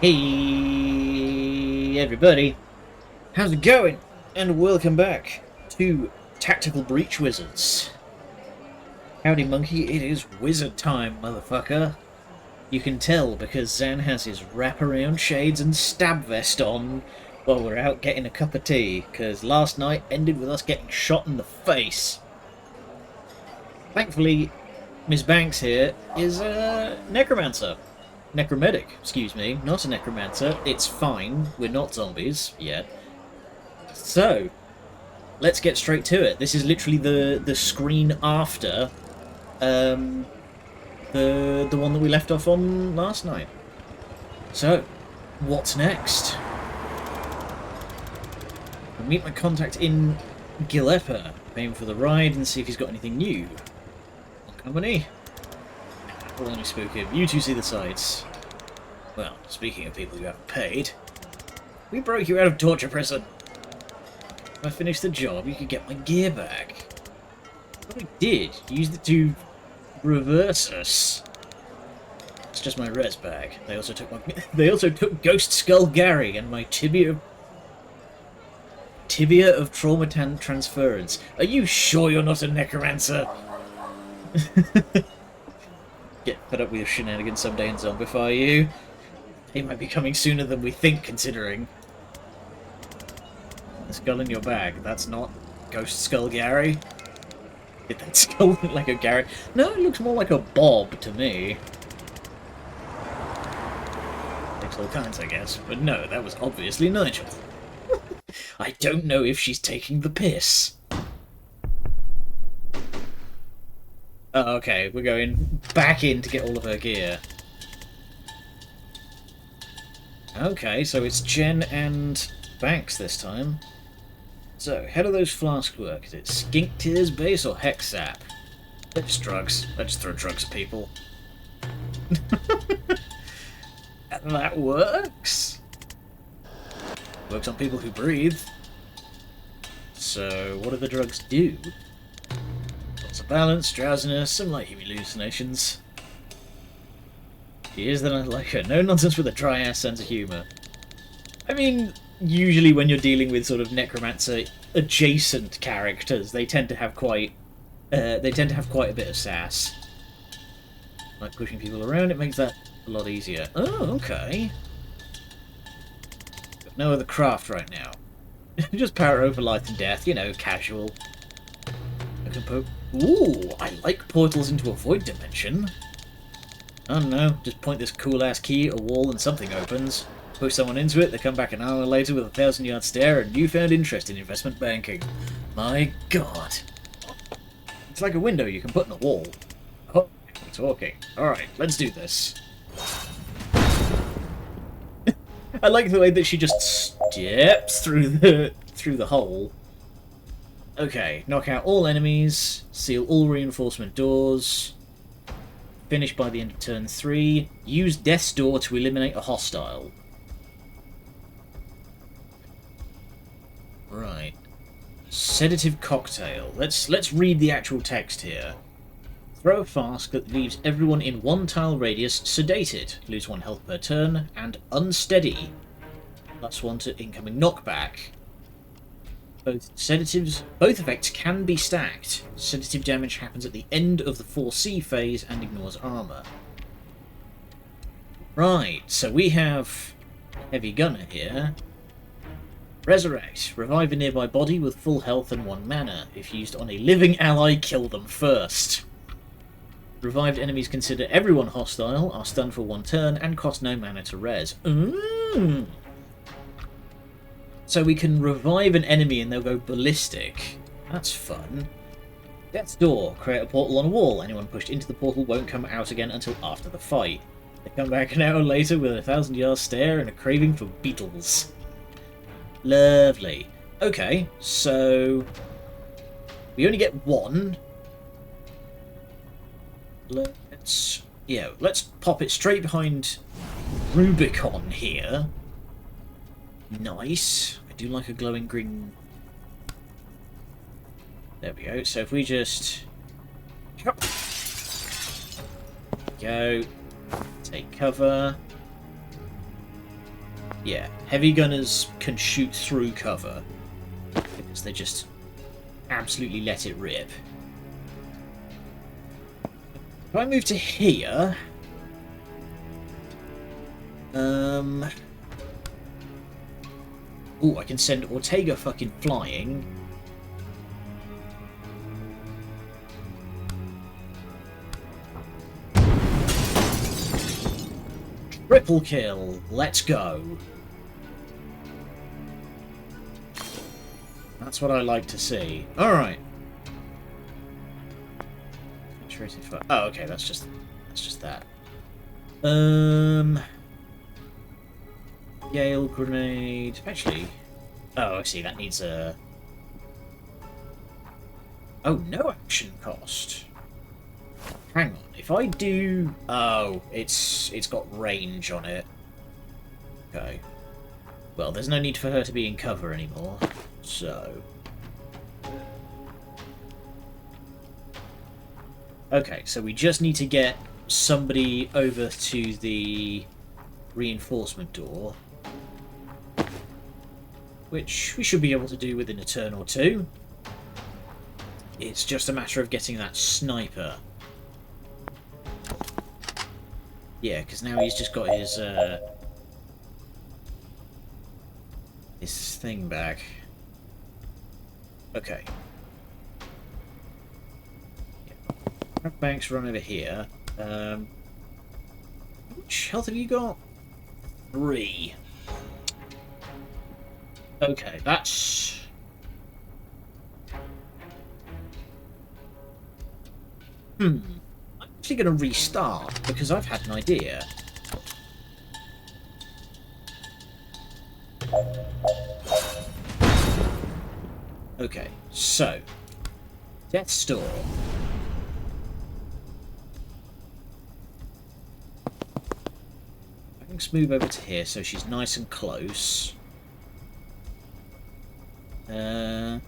Hey everybody, how's it going? And welcome back to Tactical Breach Wizards. Howdy monkey, it is wizard time, motherfucker. You can tell because Zan has his wraparound shades and stab vest on while we're out getting a cup of tea, because last night ended with us getting shot in the face. Thankfully, Miss Banks here is a necromancer. Necromedic, excuse me, not a necromancer. It's fine, we're not zombies yet. So, let's get straight to it. This is literally the screen after the one that we left off on last night. So, what's next? I'll meet my contact in Gileppa, aim for the ride and see if he's got anything new. Company? Well, let me spook him. You two see the sights. Well, speaking of people who haven't paid, we broke you out of torture prison. If I finish the job, you could get my gear back. What we did, used it to reverse us. It's just my res bag. They also took Ghost Skull Gary and my tibia of trauma transference. Are you sure you're not a necromancer? Get fed up with your shenanigans someday and zombify you. They might be coming sooner than we think, considering. The skull in your bag, that's not Ghost Skull Gary. Did that skull look like a Gary? No, it looks more like a Bob to me. Makes all kinds, I guess. But no, that was obviously Nigel. I don't know if she's taking the piss. Oh, okay, we're going back in to get all of her gear. Okay, so it's Jen and Banks this time. So, how do those flasks work? Is it skink tears base or hex sap? They're just drugs. I just throw drugs at people. And that works! Works on people who breathe. So, what do the drugs do? Lots of balance, drowsiness, some light hallucinations. She is then like her. No nonsense with a dry ass sense of humour. I mean, usually when you're dealing with sort of necromancer adjacent characters, they tend to have quite a bit of sass. Like pushing people around, it makes that a lot easier. Oh, okay. Got no other craft right now. Just power over life and death, you know, casual. I can Ooh, I like portals into a void dimension. I don't know, just point this cool-ass key at a wall and something opens. Push someone into it, they come back an hour later with a 1,000-yard stare and newfound interest in investment banking. My god. It's like a window you can put in a wall. Oh, we're talking. Alright, let's do this. I like the way that she just steps through the hole. Okay, knock out all enemies, seal all reinforcement doors, finish by the end of turn 3, use Death's Door to eliminate a hostile. Right. Sedative cocktail. Let's read the actual text here. Throw a flask that leaves everyone in 1 tile radius sedated, lose 1 health per turn, and unsteady. +1 to incoming knockback. Both effects can be stacked. Sedative damage happens at the end of the 4C phase and ignores armor. Right, so we have Heavy Gunner here. Resurrect. Revive a nearby body with full health and 1 mana. If used on a living ally, kill them first. Revived enemies consider everyone hostile, are stunned for 1 turn, and cost no mana to res. So we can revive an enemy and they'll go ballistic. That's fun. Death's Door. Create a portal on a wall. Anyone pushed into the portal won't come out again until after the fight. They come back an hour later with a 1,000-yard stare and a craving for beetles. Lovely. Okay, so we only get 1. Let's pop it straight behind Rubicon here. Nice. I do like a glowing green. There we go. So if we just go, take cover. Yeah, heavy gunners can shoot through cover because they just absolutely let it rip. If I move to here, ooh, I can send Ortega fucking flying. Triple kill. Let's go. That's what I like to see. Alright. Oh, okay, that's just that. Gale grenade. Actually, oh, I see. That needs a. Oh, no action cost. Hang on. If I do, oh, it's got range on it. Okay. Well, there's no need for her to be in cover anymore. So. Okay, so we just need to get somebody over to the reinforcement door, which we should be able to do within a turn or two. It's just a matter of getting that sniper. Yeah, because now he's just got his thing back. Okay. Yeah. Banks run over here. How much health have you got? 3. Okay, that's... I'm actually going to restart, because I've had an idea. Okay, so... Death's Door. Let's move over to here so she's nice and close. There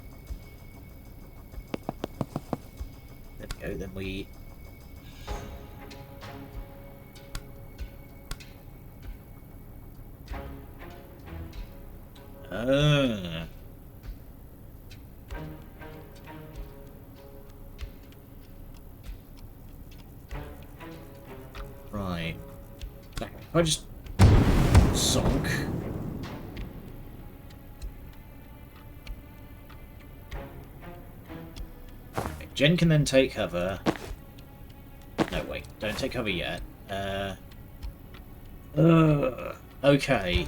we go, then we... Right. If I just... Zonk. Okay, Jen can then take cover. No, wait, don't take cover yet. Okay.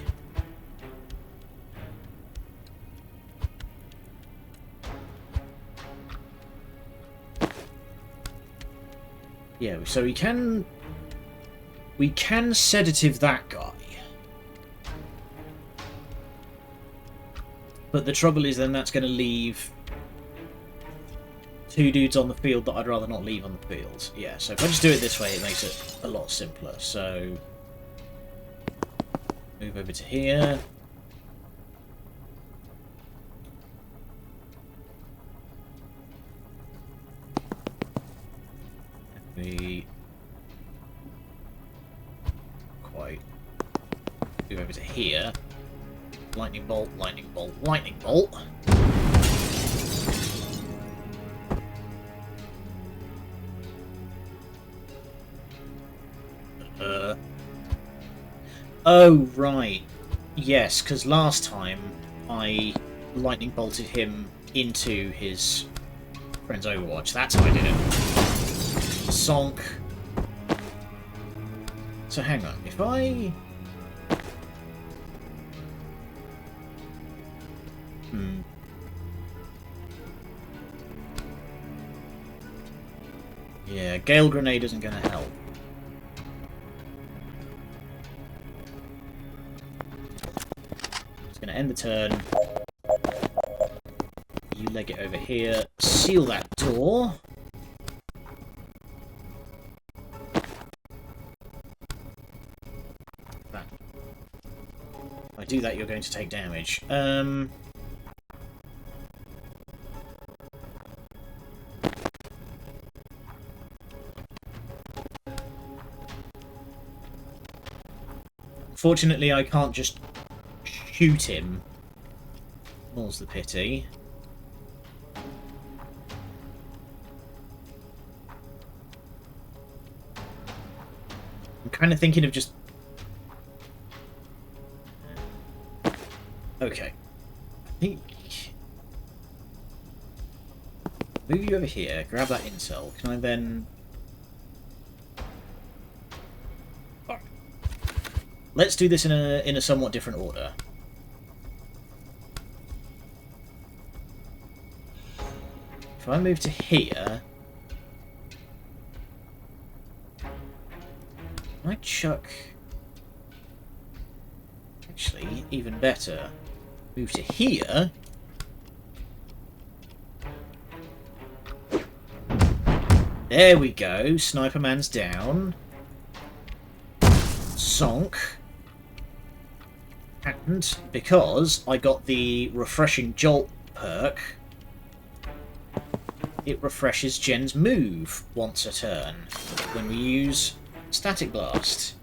Yeah, so we can sedative that guy. But the trouble is then that's going to leave 2 dudes on the field that I'd rather not leave on the field. Yeah, so if I just do it this way, it makes it a lot simpler. So, move over to here. We quite move over to here. Lightning bolt, lightning bolt, lightning bolt. Oh, right. Yes, because last time I lightning bolted him into his friend's Overwatch. That's how I did it. Sonk. So hang on. If I... Yeah, Gale Grenade isn't going to help. It's going to end the turn. You leg it over here. Seal that door. That. If I do that, you're going to take damage. Fortunately, I can't just shoot him. More's the pity. I'm kind of thinking of just... Okay. I think... Move you over here, grab that intel. Can I then... Alright. Let's do this in a somewhat different order. If I move to here... I chuck... Actually, even better. Move to here. There we go. Sniper man's down. Sonk. And because I got the refreshing jolt perk, it refreshes Jen's move once a turn when we use Static Blast.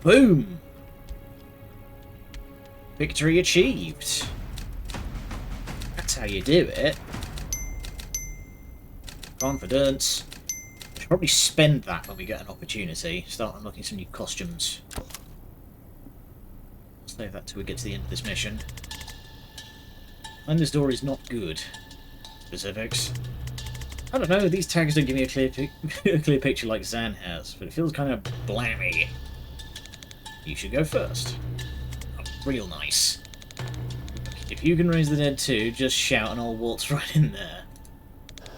Boom! Victory achieved. That's how you do it. Confidence. I should probably spend that when we get an opportunity. Start unlocking some new costumes. Save that till we get to the end of this mission. And this door is not good. Specifics. I don't know, these tags don't give me a clear picture like Zan has, but it feels kind of blammy. You should go first. Oh, real nice. If you can raise the dead too, just shout and I'll waltz right in there.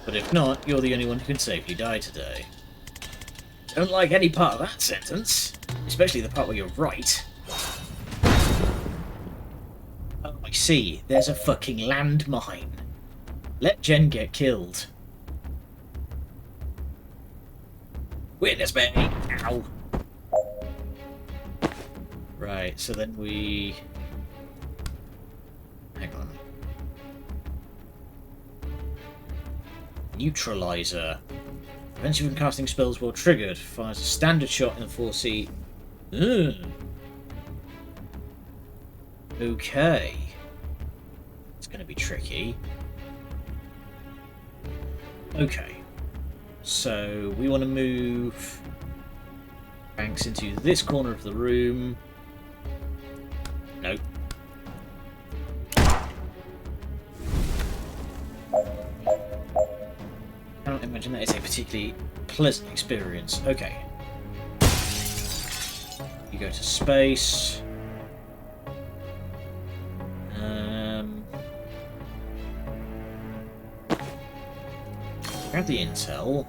But if not, you're the only one who can safely die today. Don't like any part of that sentence, especially the part where you're right. Oh, I see. There's a fucking landmine. Let Jen get killed. Witness me! Ow! Right, so then we... Hang on. Neutralizer. Prevents you from casting spells while triggered. Fires a standard shot in the 4C. Okay. It's going to be tricky. Okay. So, we want to move Banks into this corner of the room. Nope. I don't imagine that is a particularly pleasant experience. Okay. You go to space. Grab the intel.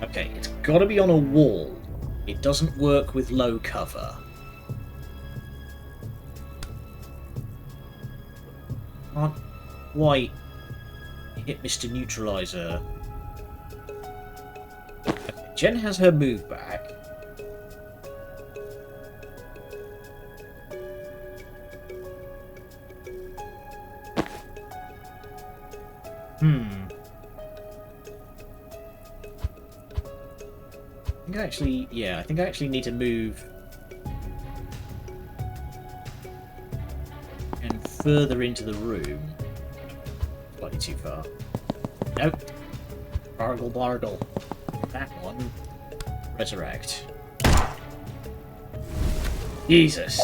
Okay, it's got to be on a wall. It doesn't work with low cover. Can't quite hit Mr. Neutralizer. Okay, Jen has her move back. I think I actually need to move and further into the room. Slightly too far. Nope. Bargle bargle. That one. Resurrect. Jesus.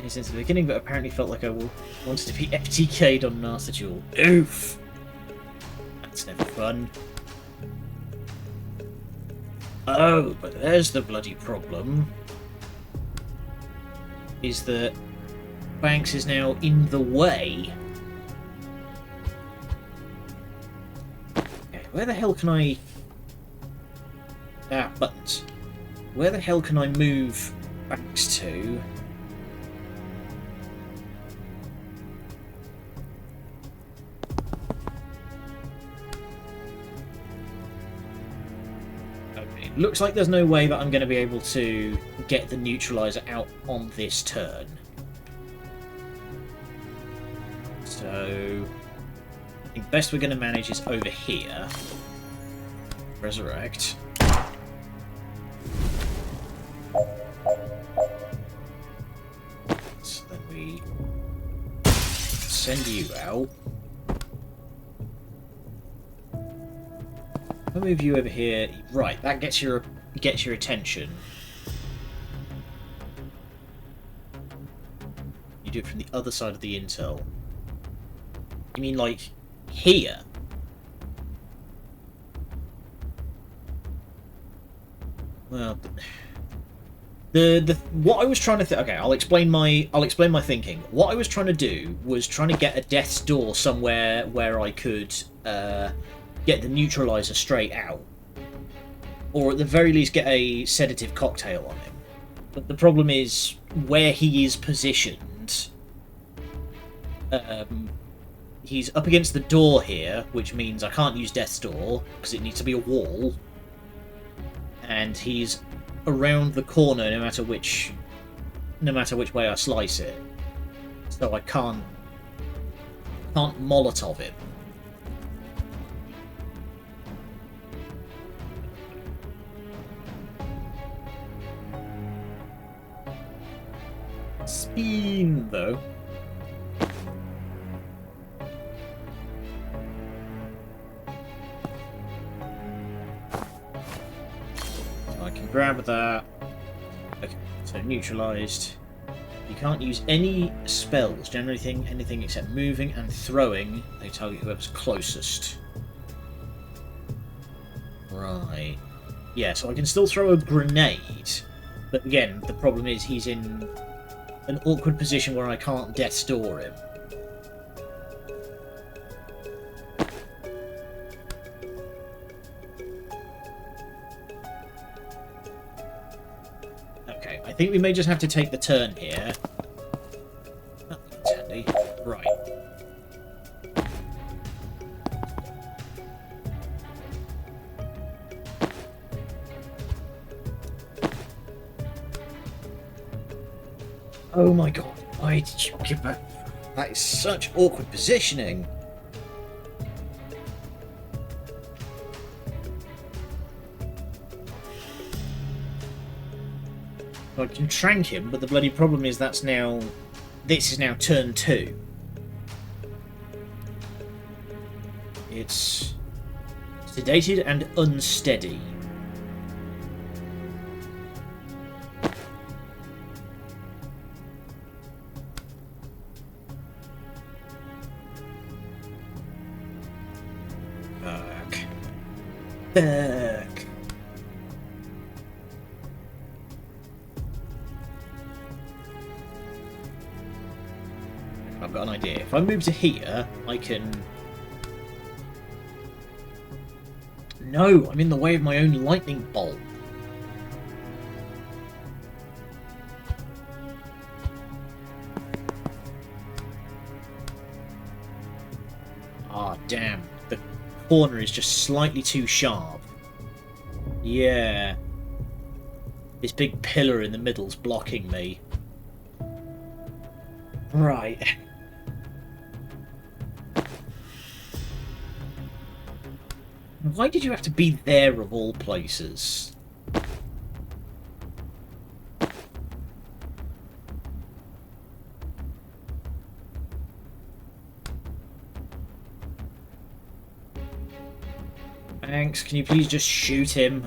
Since the beginning, but apparently felt like I wanted to be FTK'd on Master Duel. Oof! That's never fun. Oh, but there's the bloody problem. Is that Banks is now in the way. Okay, where the hell can I... Ah, buttons. Where the hell can I move Banks to? Looks like there's no way that I'm going to be able to get the neutralizer out on this turn. So, think the best we're going to manage is over here. Resurrect. So then we send you out. I'll move you over here. Right, that gets your attention. You do it from the other side of the intel. You mean like here? Well, the what I was trying to okay, I'll explain my thinking. What I was trying to do was trying to get a death's door somewhere where I could get the neutralizer straight out, or at the very least get a sedative cocktail on him. But the problem is where he is positioned. He's up against the door here, which means I can't use death's door because it needs to be a wall. And he's around the corner no matter which way I slice it. So I can't Molotov it. Spin though. Grab that. Okay, so neutralized. You can't use any spells, generally anything except moving and throwing. They target whoever's closest. Right. Yeah, so I can still throw a grenade, but again, the problem is he's in an awkward position where I can't death's door him. I think we may just have to take the turn here. Oh, that's handy. Right. Oh my god, why did you give that? That is such awkward positioning. I can trank him, but the bloody problem is this is now turn 2. It's sedated and unsteady. Fuck. Fuck. I've got an idea. If I move to here, I can... No, I'm in the way of my own lightning bolt. Ah, damn. The corner is just slightly too sharp. Yeah. This big pillar in the middle's blocking me. Right. Why did you have to be there of all places? Thanks, can you please just shoot him?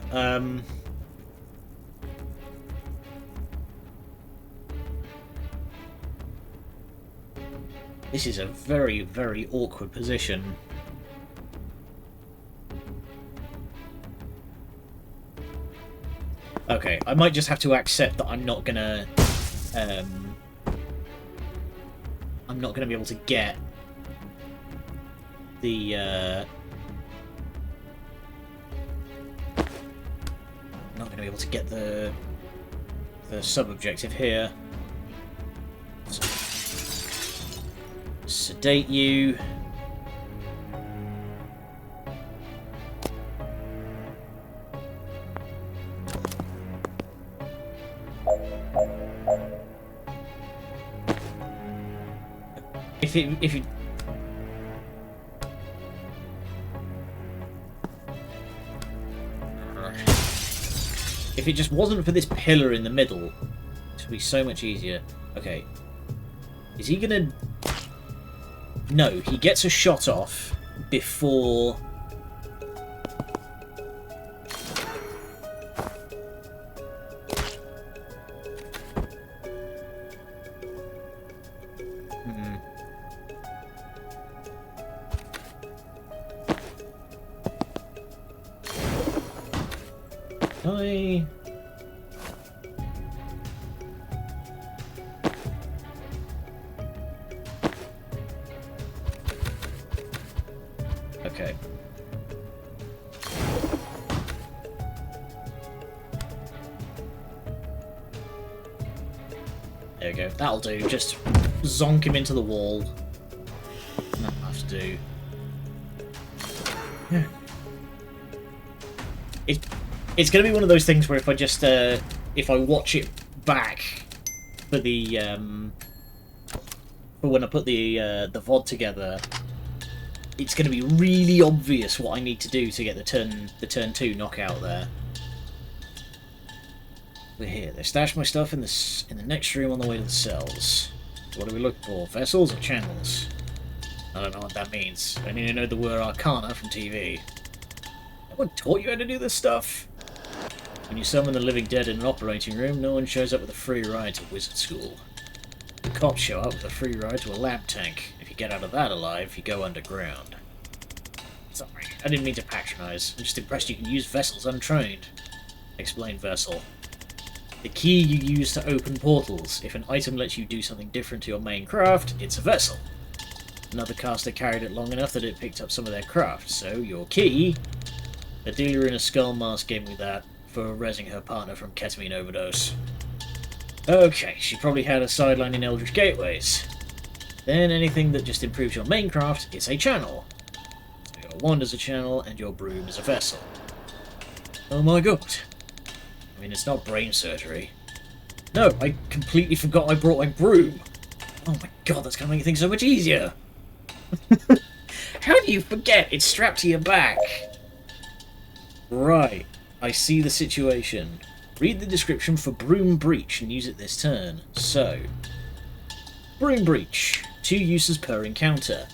This is a very, very awkward position. Okay, I might just have to accept that I'm not gonna be able to get the not gonna be able to get the sub-objective here. So, sedate you. If you If it just wasn't for this pillar in the middle, it would be so much easier. Okay. Is he gonna... No, he gets a shot off before... I... Okay. There we go. That'll do. Just zonk him into the wall. That'll have to do. Yeah. It's going to be one of those things where if I just if I watch it back for the for when I put the VOD together, it's going to be really obvious what I need to do to get the turn 2 knockout there. We're here. They stashed my stuff in the next room on the way to the cells. What are we looking for? Vessels or channels? I don't know what that means. I need to know the word arcana from TV. No one taught you how to do this stuff? When you summon the living dead in an operating room, no one shows up with a free ride to wizard school. The cops show up with a free ride to a lab tank. If you get out of that alive, you go underground. Sorry, I didn't mean to patronise. I'm just impressed you can use vessels untrained. Explained Vessel. The key you use to open portals. If an item lets you do something different to your main craft, it's a vessel. Another caster carried it long enough that it picked up some of their craft, so your key... A dealer in a skull mask gave me that for rezzing her partner from ketamine overdose. Okay, she probably had a sideline in Eldritch Gateways. Then anything that just improves your main craft is a channel. So your wand is a channel and your broom is a vessel. Oh my god. I mean, it's not brain surgery. No, I completely forgot I brought my broom. Oh my god, that's going to make things so much easier. How do you forget? It's strapped to your back. Right, I see the situation. Read the description for Broom Breach and use it this turn. So, Broom Breach. 2 uses per encounter.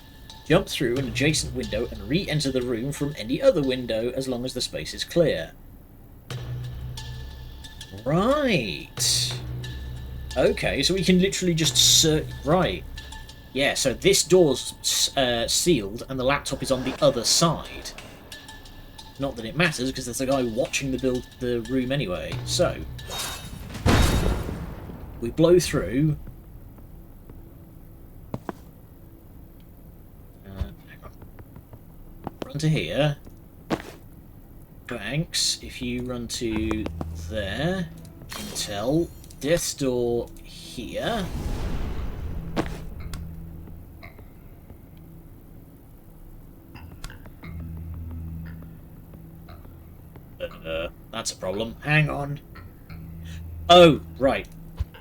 Jump through an adjacent window and re-enter the room from any other window as long as the space is clear. Right. Okay, so we can literally just search... Right. Yeah, so this door's sealed and the laptop is on the other side. Not that it matters, because there's a guy watching the room anyway. So, we blow through. Hang on. Run to here. Banks, if you run to there. Intel. Death's door here. That's a problem. Hang on. Oh, right.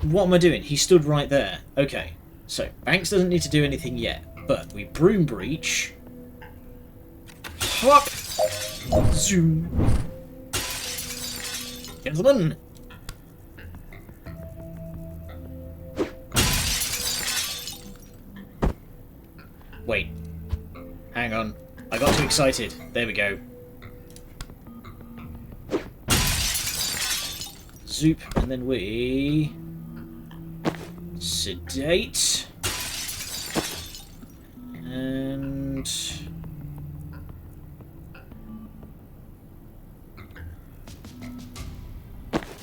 What am I doing? He stood right there. Okay. So, Banks doesn't need to do anything yet, but we Broom Breach. Hop! Zoom. Gentlemen! Wait. Hang on. I got too excited. There we go. Zoop, and then we sedate, and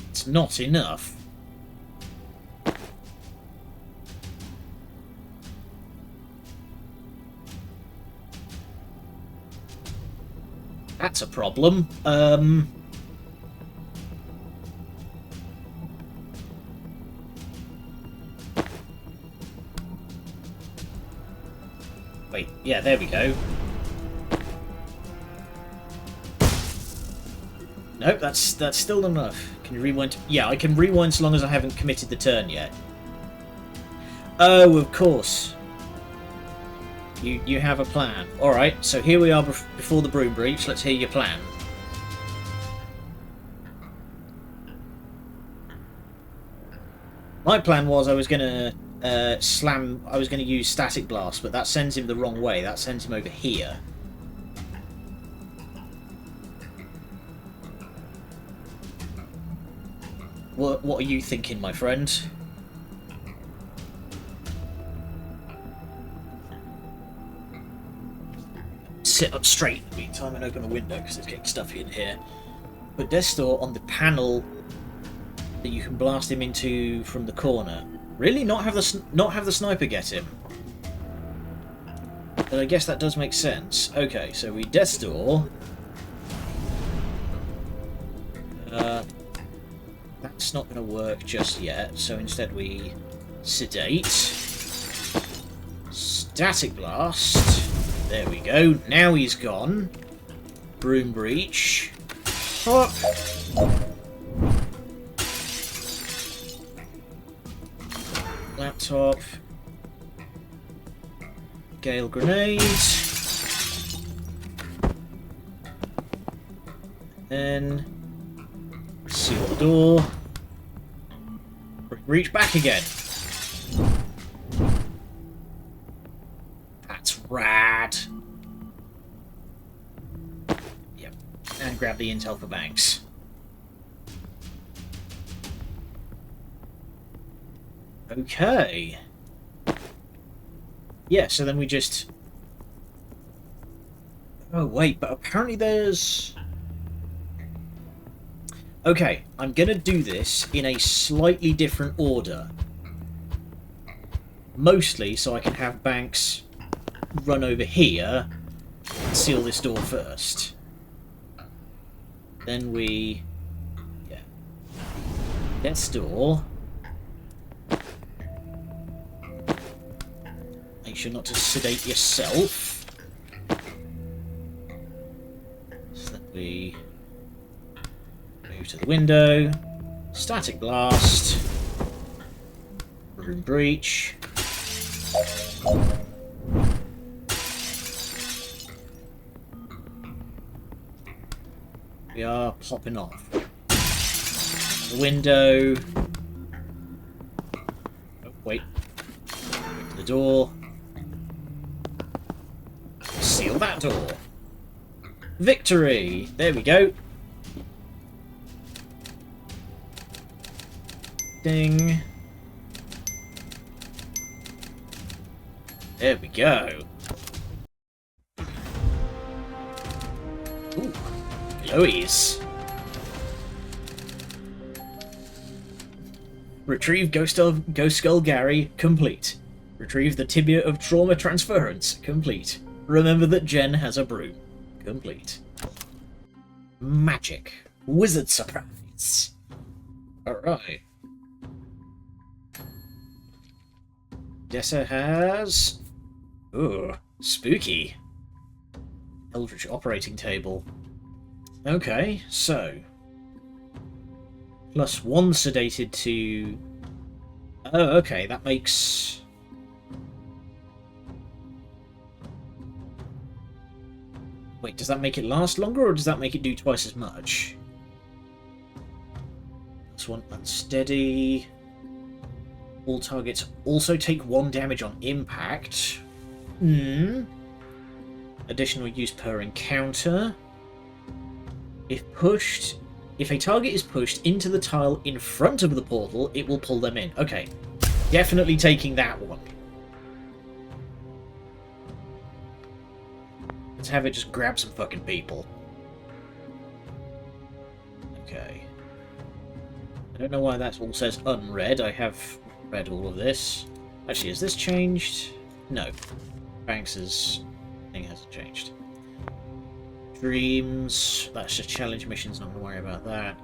it's not enough. That's a problem. Wait, yeah, there we go. Nope, that's still not enough. Can you rewind? Yeah, I can rewind so long as I haven't committed the turn yet. Oh, of course. You have a plan. Alright, so here we are before the Broom Breach. Let's hear your plan. My plan was I was gonna I was gonna use static blast, but that sends him the wrong way. That sends him over here. What are you thinking, my friend? Sit up straight in the meantime and open a window because it's getting stuffy in here. Put Destor on the panel that you can blast him into from the corner. Really, not have the sniper get him. But I guess that does make sense. Okay, so we Destor. That's not going to work just yet. So instead we sedate, static blast. There we go. Now he's gone. Broom breach. Hop. Laptop. Gale grenade. Then seal the door. Reach back again. That's rad. Yep. And grab the intel for Banks. Okay. Yeah, so then we just... Oh, wait, but apparently there's... Okay, I'm going to do this in a slightly different order. Mostly so I can have Banks run over here and seal this door first. Then we... Yeah. This door... Make sure not to sedate yourself. So that we... Move to the window. Static blast. Room breach. We are popping off. The window. Oh, wait. Go to the door. Seal that door. Victory! There we go. Ding. There we go. Ooh, glowies. Retrieve Ghost Skull Gary, complete. Retrieve the tibia of trauma transference, complete. Remember that Jen has a broom, complete. Magic. Wizard surprise. Alright. Dessa has... Ooh, spooky. Eldritch operating table. Okay, so... +1 sedated to... Oh, okay, that makes... Wait, does that make it last longer, or does that make it do twice as much? +1 unsteady... All targets also take 1 damage on impact. Additional use per encounter. If a target is pushed into the tile in front of the portal, it will pull them in. Okay, definitely taking that one. Let's have it just grab some fucking people. Okay. I don't know why that all says unread. I have read all of this. Actually, has this changed? No. Banks's thing hasn't changed. Dreams. That's just challenge missions. Not gonna worry about that.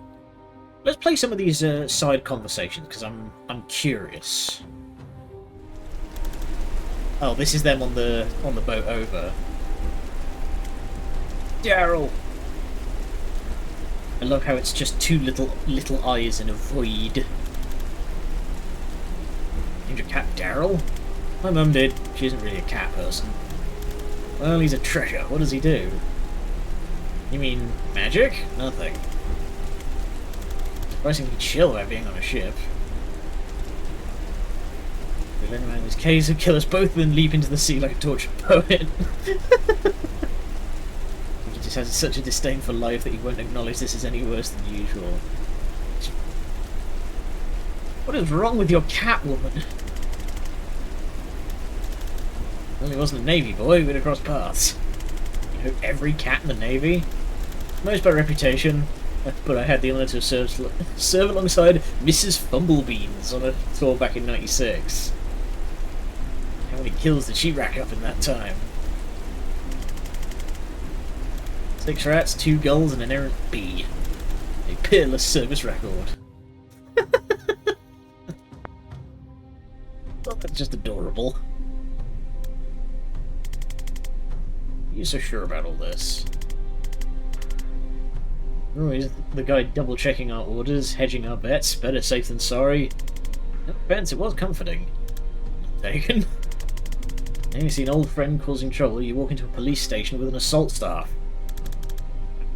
Let's play some of these side conversations because I'm curious. Oh, this is them on the boat over. Daryl. I love how it's just two little eyes in a void. Named your cat Daryl? My mum did. She isn't really a cat person. Well, he's a treasure. What does he do? You mean magic? Nothing. Surprisingly chill about being on a ship. Let him out of his cage and kill us both, then leap into the sea like a tortured poet. He just has such a disdain for life that he won't acknowledge this is any worse than usual. What is wrong with your Catwoman? Well, he wasn't a Navy boy, we'd have crossed paths. You know, every cat in the Navy? Most by reputation, but I had the honour to serve alongside Mrs. Fumblebeans on a tour back in '96. How many kills did she rack up in that time? 6 rats, 2 gulls, and an errant bee. A peerless service record. Oh, that's just adorable. You're so sure about all this. Oh, is the guy double-checking our orders, hedging our bets, better safe than sorry. No offense, it was comforting. Not taken. Now you see an old friend causing trouble, you walk into a police station with an assault staff.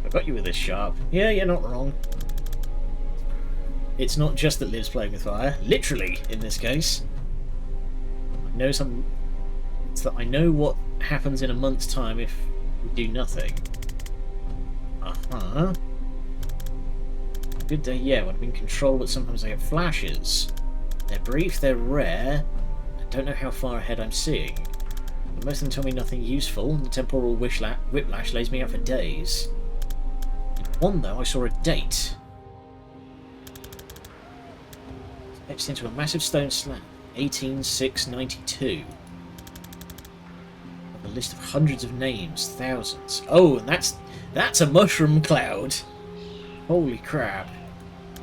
I got you with this, Sharp. Yeah, you're not wrong. It's not just that Liv's playing with fire. Literally, in this case. It's that I know what happens in a month's time if we do nothing. Uh-huh. Good day, yeah, when I'm in control, but sometimes I get flashes. They're brief, they're rare. I don't know how far ahead I'm seeing. But most of them tell me nothing useful, and the temporal whiplash lays me out for days. In one, though, I saw a date. Etched into a massive stone slab. 18,692. A list of hundreds of names, thousands. Oh, and that's a mushroom cloud. Holy crap.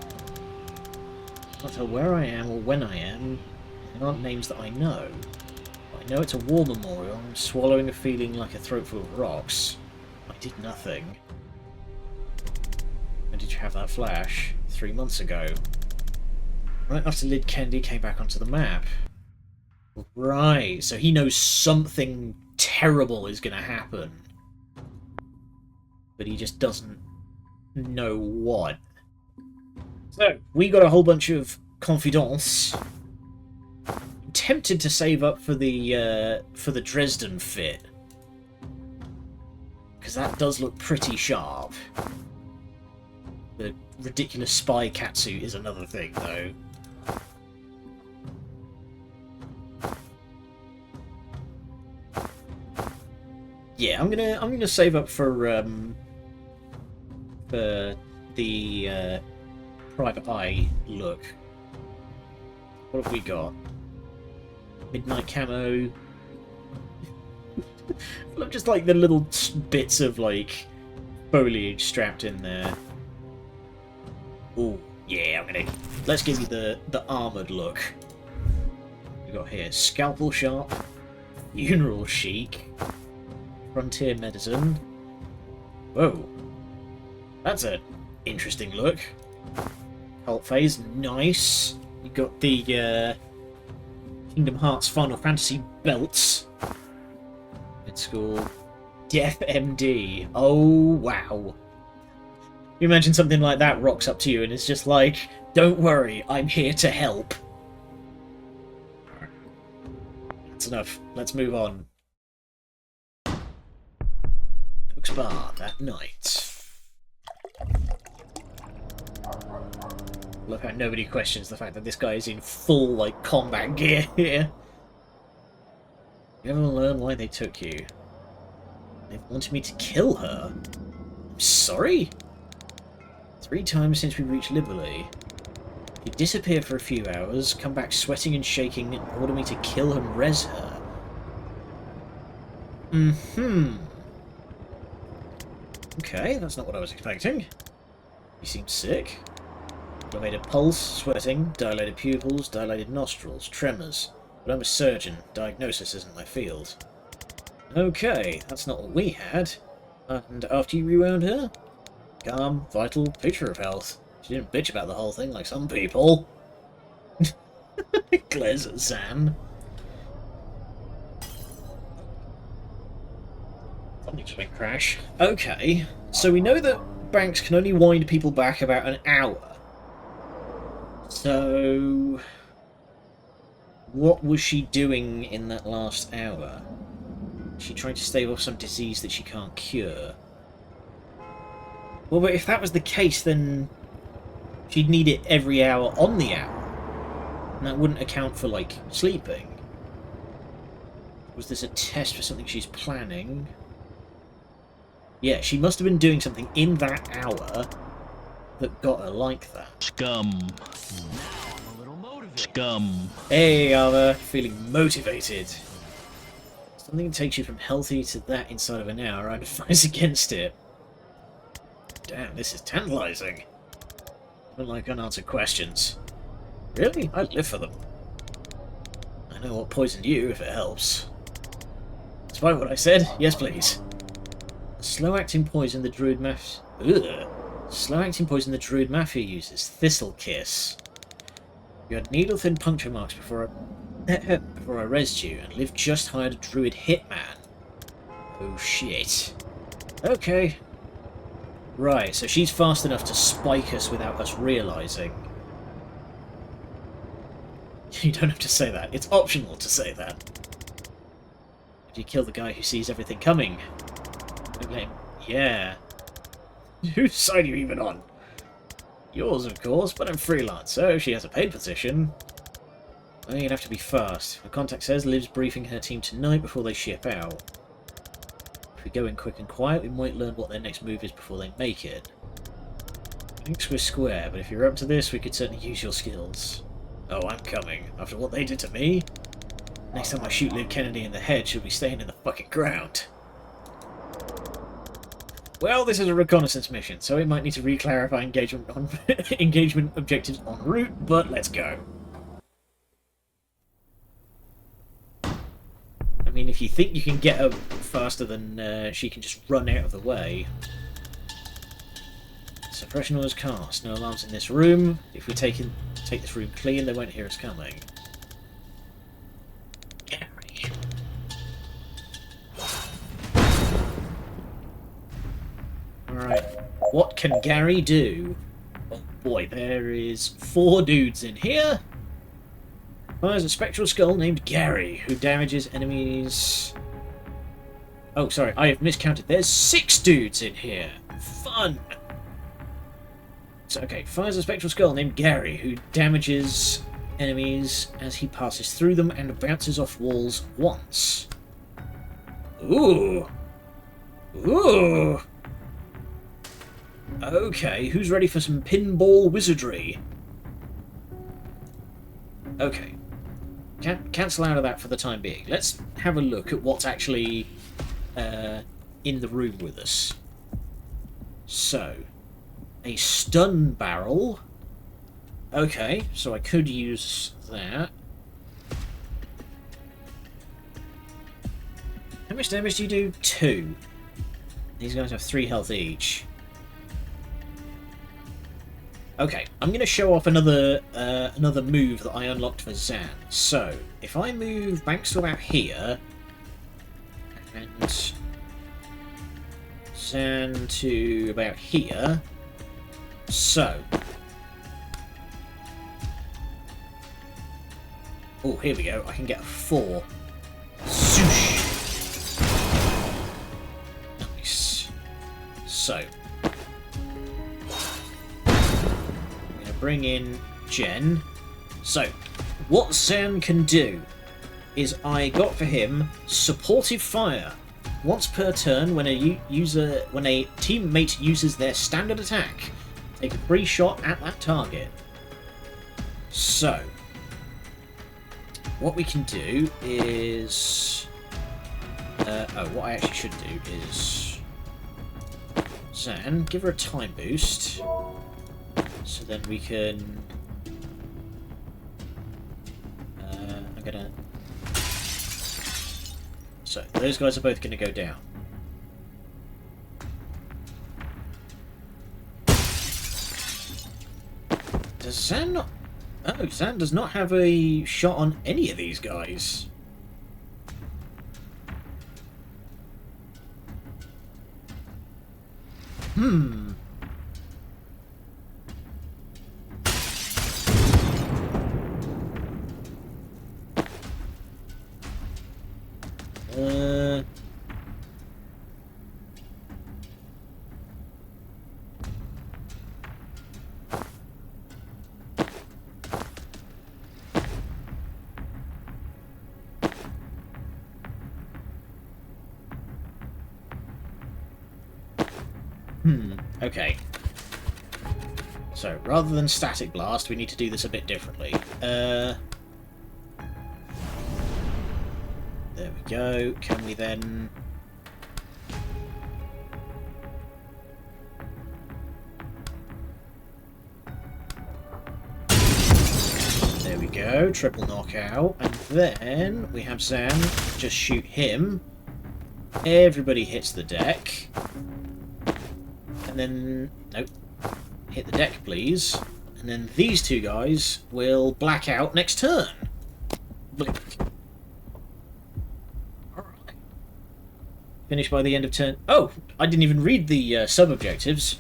I can't tell where I am or when I am. There aren't names that I know. I know it's a war memorial. I'm swallowing a feeling like a throat full of rocks. I did nothing. When did you have that flash? 3 months ago. Right after Lid Kendi came back onto the map. Right, so he knows something terrible is going to happen. But he just doesn't know what. So, we got a whole bunch of confidants. I'm tempted to save up for the Dresden fit. Because that does look pretty sharp. The ridiculous spy catsuit is another thing, though. Yeah, I'm gonna save up for the private eye look. What have we got? Midnight camo. Look, just like the little bits of like foliage strapped in there. Oh yeah, let's give you the armored look. We got here scalpel sharp, funeral chic. Frontier medicine. Whoa. That's an interesting look. Cult phase, nice. You got the Kingdom Hearts Final Fantasy belts. Mid school. Death MD. Oh wow. You imagine something like that rocks up to you and it's just like, don't worry, I'm here to help. That's enough. Let's move on. Bar that night. Look how nobody questions the fact that this guy is in full like combat gear here. You ever learn why they took you? They wanted me to kill her. I'm sorry? 3 times since we reached Liberty. You disappear for a few hours, come back sweating and shaking, and order me to kill and res her. Okay, that's not what I was expecting. You seem sick. Elevated pulse, sweating, dilated pupils, dilated nostrils, tremors. But I'm a surgeon. Diagnosis isn't my field. Okay, that's not what we had. And after you rewound her? Calm, vital, picture of health. She didn't bitch about the whole thing like some people. Glares at Zan. Something's going to crash. Okay, so we know that banks can only wind people back about an hour. So What was she doing in that last hour? She trying to stave off some disease that she can't cure. Well, but if that was the case, then she'd need it every hour on the hour. And that wouldn't account for, like, sleeping. Was this a test for something she's planning? Yeah, she must have been doing something in that hour that got her like that. Scum. Scum. Hey, Arthur, feeling motivated. Something that takes you from healthy to that inside of an hour, I'd advise against it. Damn, this is tantalizing. I don't like unanswered questions. Really? I live for them. I know what poisoned you, if it helps. Despite what I said, yes please. Slow-acting poison the druid Slow-acting poison the druid mafia uses. Thistle Kiss. You had needle-thin puncture marks before I rezzed you, and Liv just hired a druid hitman. Oh shit. Okay. Right, so she's fast enough to spike us without us realising. You don't have to say that. It's optional to say that. Did you kill the guy who sees everything coming? Don't blame. Yeah. Whose side are you even on? Yours, of course, but I'm freelance, so she has a paid position. Well, you'd have to be fast. My contact says Liv's briefing her team tonight before they ship out. If we go in quick and quiet, we might learn what their next move is before they make it. Thinks we're square, but if you're up to this, we could certainly use your skills. Oh, I'm coming. After what they did to me? Next time I shoot Liv Kennedy in the head, she'll be staying in the fucking ground. Well, this is a reconnaissance mission, so it might need to re-clarify engagement objectives en route, but let's go. I mean, if you think you can get her faster than she can just run out of the way. Suppression orders cast. No alarms in this room. If we take this room clean, they won't hear us coming. Gary. Alright. What can Gary do? Oh boy, there is 4 dudes in here. Fires a spectral skull named Gary, who damages enemies... Oh, sorry, I have miscounted. There's 6 dudes in here. Fun! So, okay, fires a spectral skull named Gary, who damages enemies as he passes through them and bounces off walls once. Ooh! Ooh! Okay, who's ready for some pinball wizardry? Okay. Cancel out of that for the time being. Let's have a look at what's actually in the room with us. So, a stun barrel. Okay, so I could use that. How much damage do you do? 2. These guys have 3 health each. Okay, I'm going to show off another move that I unlocked for Zan. So, if I move Banks to about here, and Zan to about here, so... Oh, here we go, I can get a 4. Swoosh! Nice. So... bring in Jen. So, what Zan can do is I got for him supportive fire. Once per turn, when a teammate uses their standard attack, take a free shot at that target. So, what we can do is... what I actually should do is... Zan, give her a time boost. So then we can... I'm gonna... So, those guys are both gonna go down. Does Zan not... Oh, Zan does not have a shot on any of these guys. Uh... Okay. So, rather than static blast, we need to do this a bit differently. There we go. Can we then... There we go. Triple knockout. And then we have Zan just shoot him. Everybody hits the deck. And then... Nope. Hit the deck, please. And then these two guys will black out next turn. Blink. Alright. Finish by the end of turn... Oh! I didn't even read the sub-objectives.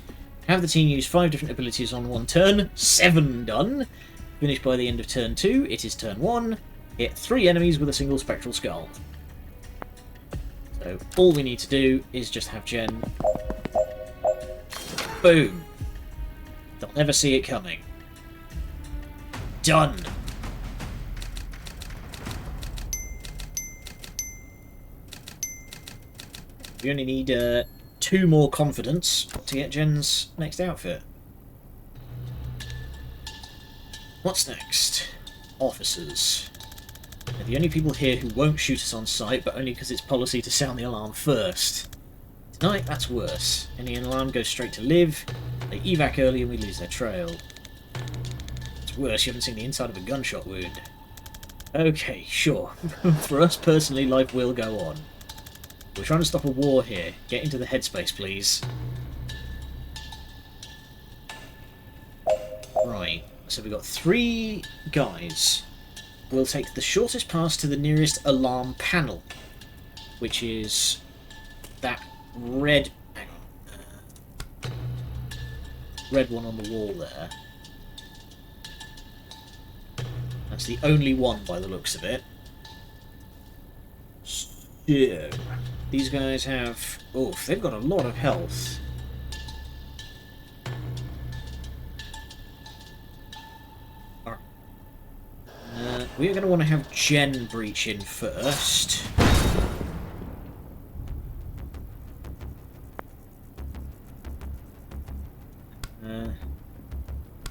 Have the team use 5 different abilities on one turn. 7 done. Finish by the end of turn 2. It is turn 1. Hit 3 enemies with a single spectral skull. So all we need to do is just have Jen... Boom. They'll never see it coming. Done. We only need 2 more confidence to get Jen's next outfit. What's next? Officers. They're the only people here who won't shoot us on sight, but only because it's policy to sound the alarm first. Tonight, that's worse. Any alarm goes straight to live, they evac early and we lose their trail. It's worse, you haven't seen the inside of a gunshot wound. Okay, sure. For us personally, life will go on. We're trying to stop a war here. Get into the headspace, please. Right, so we've got 3 guys. We'll take the shortest pass to the nearest alarm panel, which is that red... Hang on. Red one on the wall there. That's the only one by the looks of it. So, these guys have... Oof, they've got a lot of health. We are going to want to have Jen breach in first.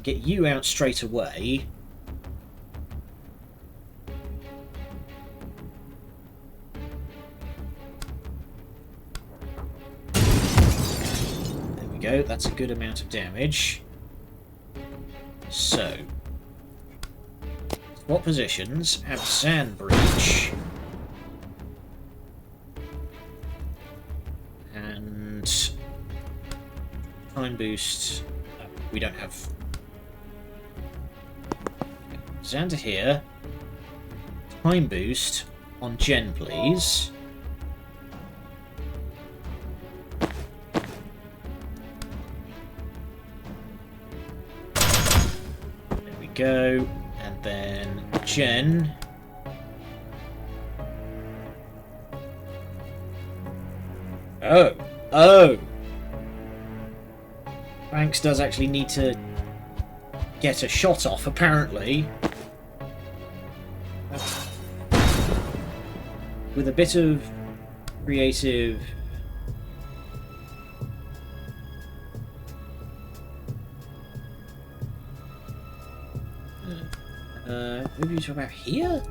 Get you out straight away. There we go, that's a good amount of damage. So, what positions have Sand Breach and Time Boost? We don't have Xander here. Time Boost on Jen, please. There we go. And then Jen. Oh. Oh! Banks does actually need to get a shot off, apparently. With a bit of creative... maybe talk about here?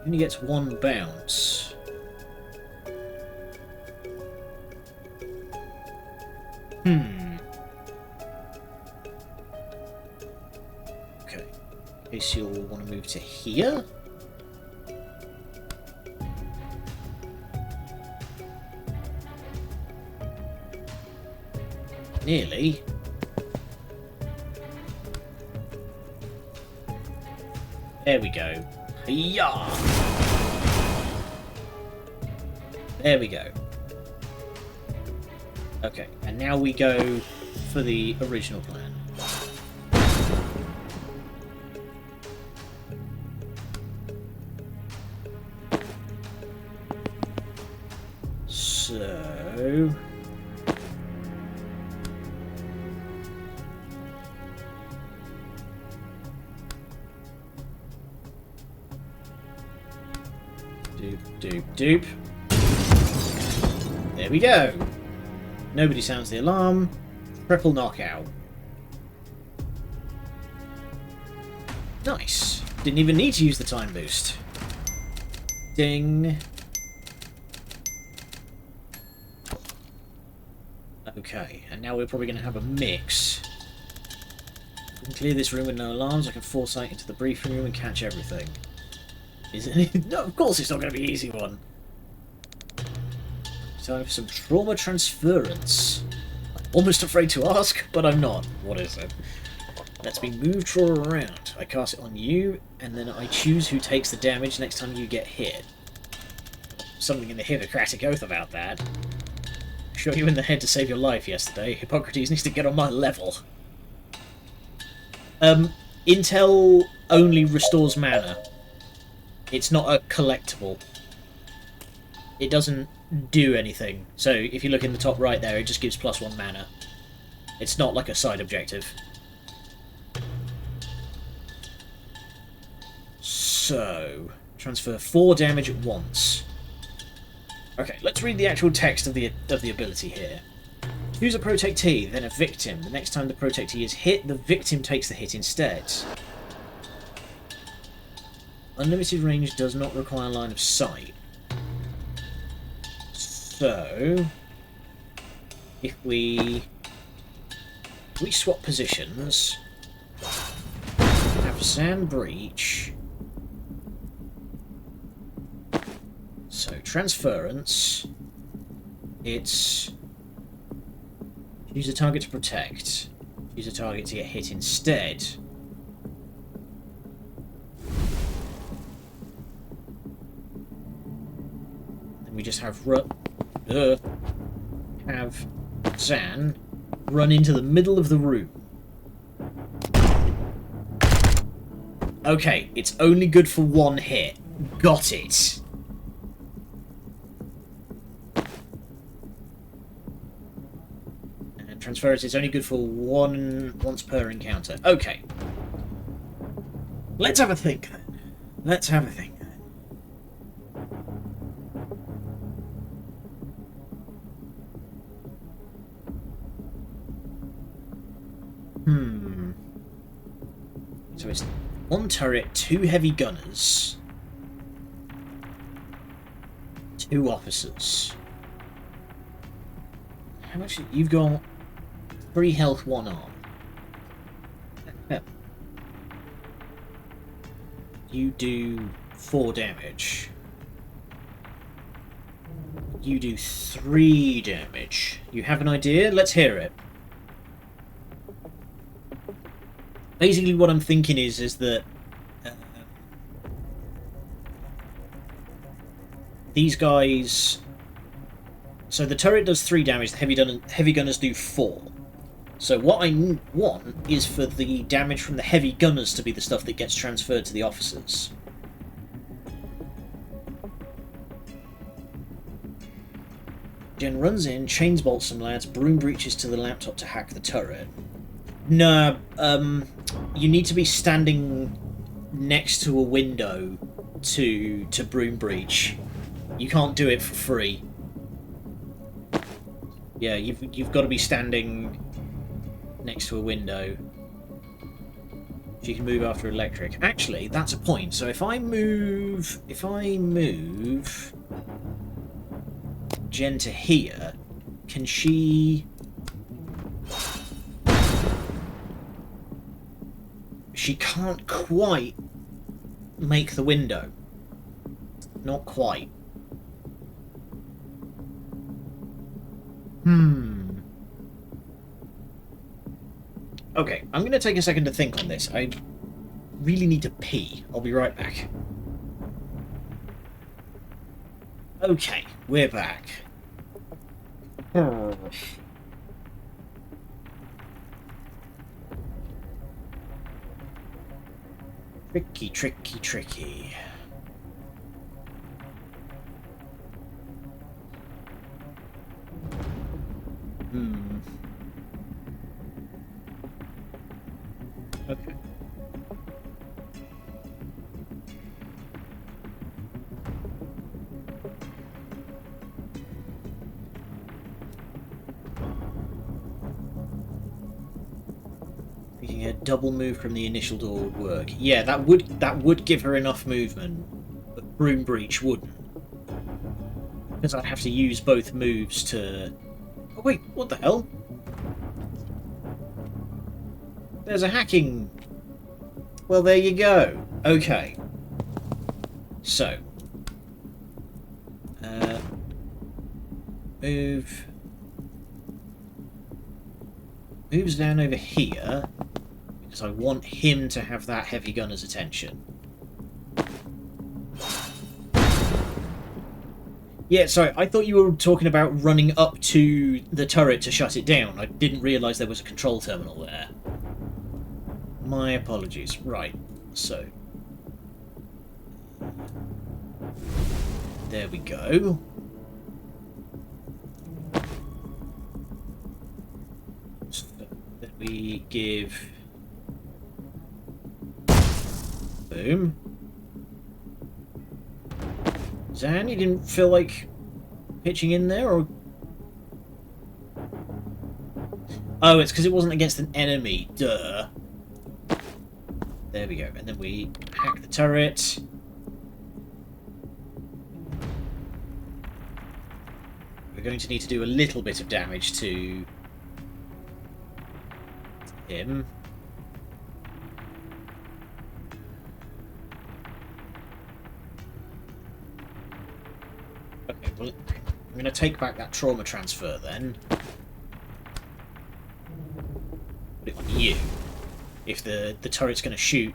Only gets 1 bounce. Okay. In case you'll want to move to here. Nearly. There we go. Yeah. There we go. Okay, and now we go for the original plan. So... Doop, doop, doop. There we go. Nobody sounds the alarm. Triple knockout. Nice. Didn't even need to use the time boost. Ding. Okay, and now we're probably going to have a mix. I can clear this room with no alarms. I can foresight into the briefing room and catch everything. Isn't it? No, of course it's not going to be an easy one. Time for some trauma transference. I'm almost afraid to ask, but I'm not. What is it? Lets me move trauma around. I cast it on you, and then I choose who takes the damage next time you get hit. Something in the Hippocratic Oath about that. Shot you in the head to save your life yesterday. Hippocrates needs to get on my level. Intel only restores mana. It's not a collectible. It doesn't do anything. So if you look in the top right there, it just gives +1 mana. It's not like a side objective. So, transfer 4 damage at once. Okay, let's read the actual text of the ability here. Choose a protectee, then a victim. The next time the protectee is hit, the victim takes the hit instead. Unlimited range does not require line of sight. So, if we swap positions, have Sand Breach. So, transference, it's choose a target to protect, choose a target to get hit instead. Then we just have Zan run into the middle of the room. Okay, it's only good for 1 hit. Got it. Transference is only good for once per encounter. Okay. Let's have a think then. Let's have a think then. So it's 1 turret, 2 heavy gunners, 2 officers. How much you've got? 3 health, 1 arm. You do 4 damage. You do 3 damage. You have an idea? Let's hear it. Basically what I'm thinking is that these guys... So the turret does 3 damage, the heavy gunners do 4. So what I want is for the damage from the heavy gunners to be the stuff that gets transferred to the officers. Jen runs in, chains bolts some lads, broom breaches to the laptop to hack the turret. No, you need to be standing next to a window to broom breach. You can't do it for free. Yeah, you've got to be standing next to a window. She can move after electric. Actually, that's a point. So if I move Jen to here, can she... She can't quite make the window. Not quite. Okay, I'm going to take a second to think on this. I really need to pee. I'll be right back. Okay, we're back. Tricky, tricky, tricky. Hmm. Okay. Thinking a double move from the initial door would work. Yeah, that would give her enough movement, but Broom Breach wouldn't. Because I'd have to use both moves to... Oh wait, what the hell? There's a hacking... Well, there you go. Okay. So. Move... Moves down over here, because I want him to have that heavy gunner's attention. Yeah, sorry, I thought you were talking about running up to the turret to shut it down. I didn't realise there was a control terminal there. My apologies. Right, so... There we go. So then we give... Boom. Zan, you didn't feel like pitching in there, or...? Oh, it's because it wasn't against an enemy. Duh. There we go. And then we hack the turret. We're going to need to do a little bit of damage to him. Okay, well, I'm going to take back that trauma transfer then. Put it on you. If the turret's going to shoot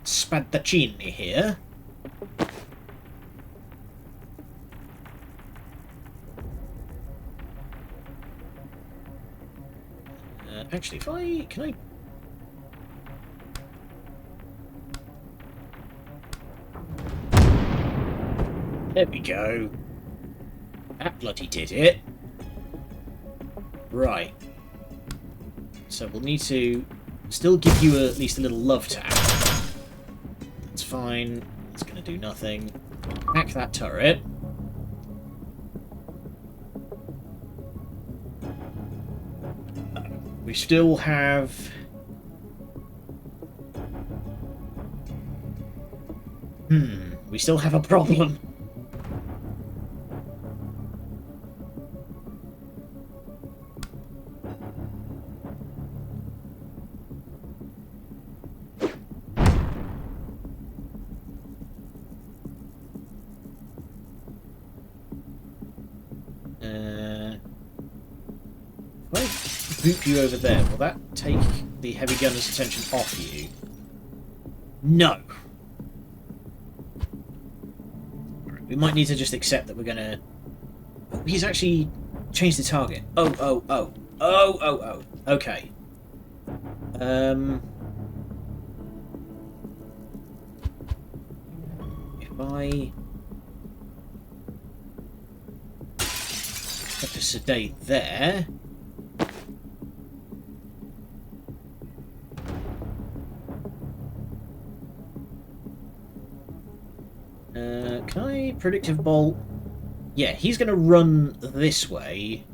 Spadaccini here. Actually, if I... Can I... There we go. That bloody did it. Right. So we'll need to still give you at least a little love tap. That's fine. It's going to do nothing. Hack that turret. We still have... We still have a problem. Boop you over there. Will that take the heavy gunner's attention off you? No. We might need to just accept that we're gonna... Oh, he's actually changed the target. Oh. Okay. If I have to sedate there... Can I predictive bolt? Yeah, he's going to run this way.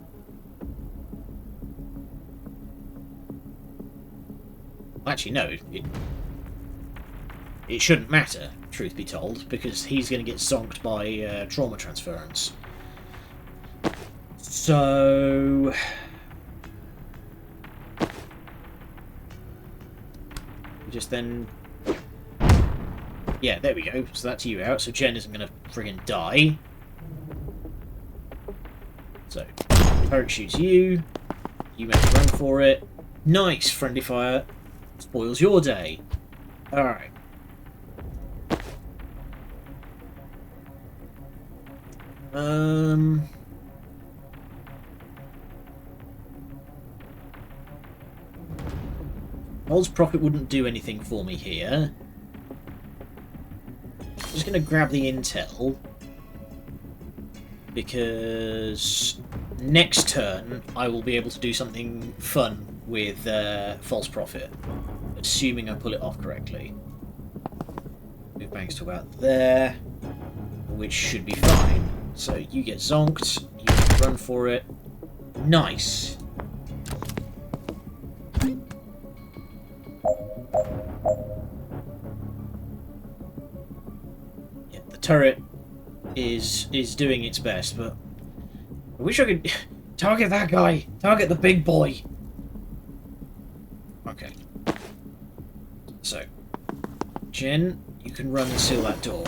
Actually, no. It shouldn't matter, truth be told, because he's going to get zonked by trauma transference. So... just then... Yeah, there we go. So that's you out. So Jen isn't going to friggin' die. So, turret shoots you. You make a run for it. Nice! Friendly fire. Spoils your day. Alright. Old's Prophet wouldn't do anything for me here. I'm just going to grab the intel, because next turn I will be able to do something fun with false prophet, assuming I pull it off correctly. Move banks to about there, which should be fine. So you get zonked, you can run for it. Nice. Yeah, the turret is doing its best, but I wish I could target that guy. Target the big boy. Okay. So, Jen, you can run and seal that door.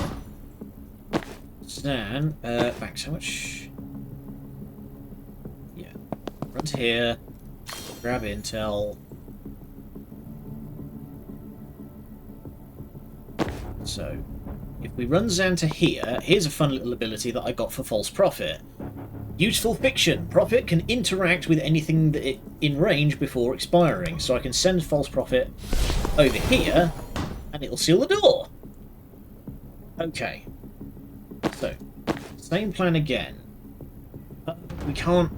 Stan, back so much. Yeah. Run to here. Grab intel. So, if we run Zan to here, here's a fun little ability that I got for False Prophet. Useful fiction. Prophet can interact with anything that in range before expiring. So I can send False Prophet over here, and it'll seal the door. Okay. So, same plan again. We can't...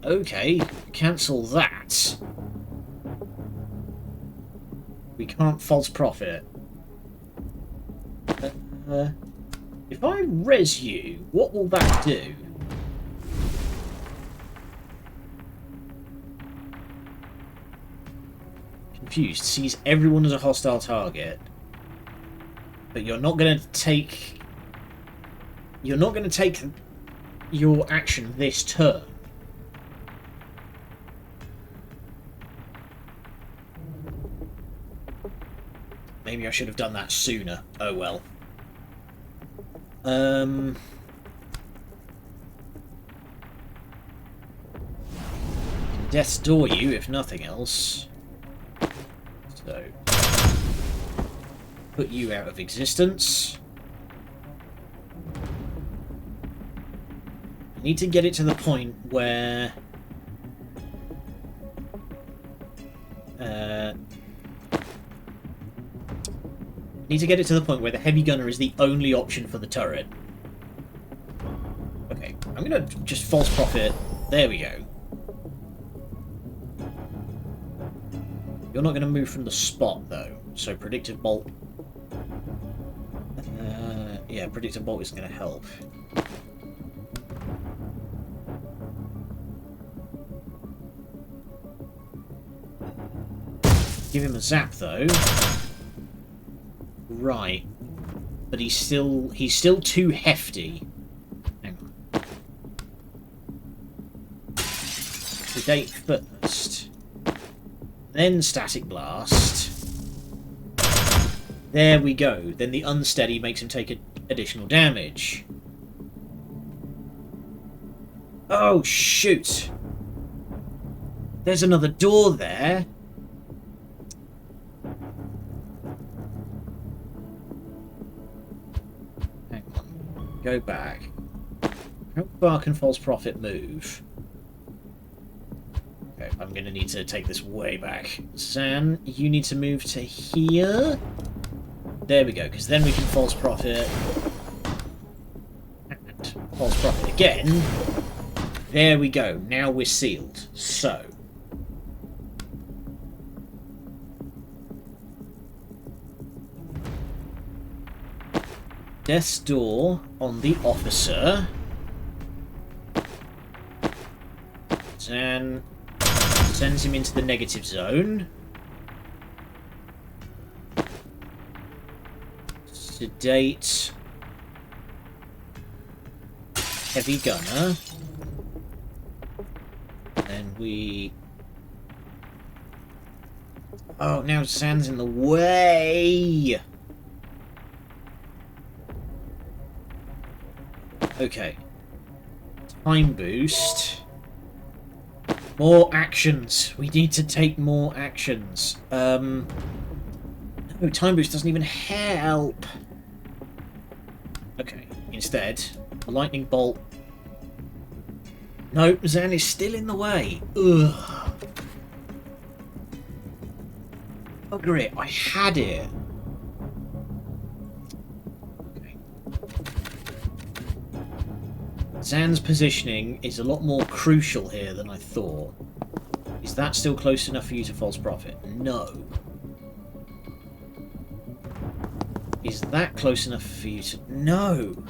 Okay. Cancel that. We can't False Prophet. If I res you, what will that do? Confused. Sees everyone as a hostile target. But you're not going to take... You're not going to take your action this turn. Maybe I should have done that sooner. Oh well. Death's door you, if nothing else. So, put you out of existence. I need to get it to the point where... need to get it to the point where the heavy gunner is the only option for the turret. Okay, I'm gonna just False Prophet. There we go. You're not gonna move from the spot though, so Predictive Bolt. Yeah, Predictive Bolt isn't gonna help. Give him a zap though. Right, but he's still too hefty. Hang on. Sedate first, then Static Blast. There we go. Then the unsteady makes him take additional damage. Oh shoot! There's another door there. Go back. How far can False Prophet move? Okay, I'm going to need to take this way back. Zan, you need to move to here. There we go, because then we can False Prophet. And False Prophet again. There we go. Now we're sealed. So... Death's door on the officer. Zan sends him into the negative zone. Sedate heavy gunner. And we... Oh, now Zan's in the way! Okay. Time boost. More actions. We need to take more actions. No, time boost doesn't even help. Okay. Instead, a lightning bolt. No, Zan is still in the way. Ugh. Bugger it. I had it. Zan's positioning is a lot more crucial here than I thought. Is that still close enough for you to false prophet? No. Is that close enough for you to... No!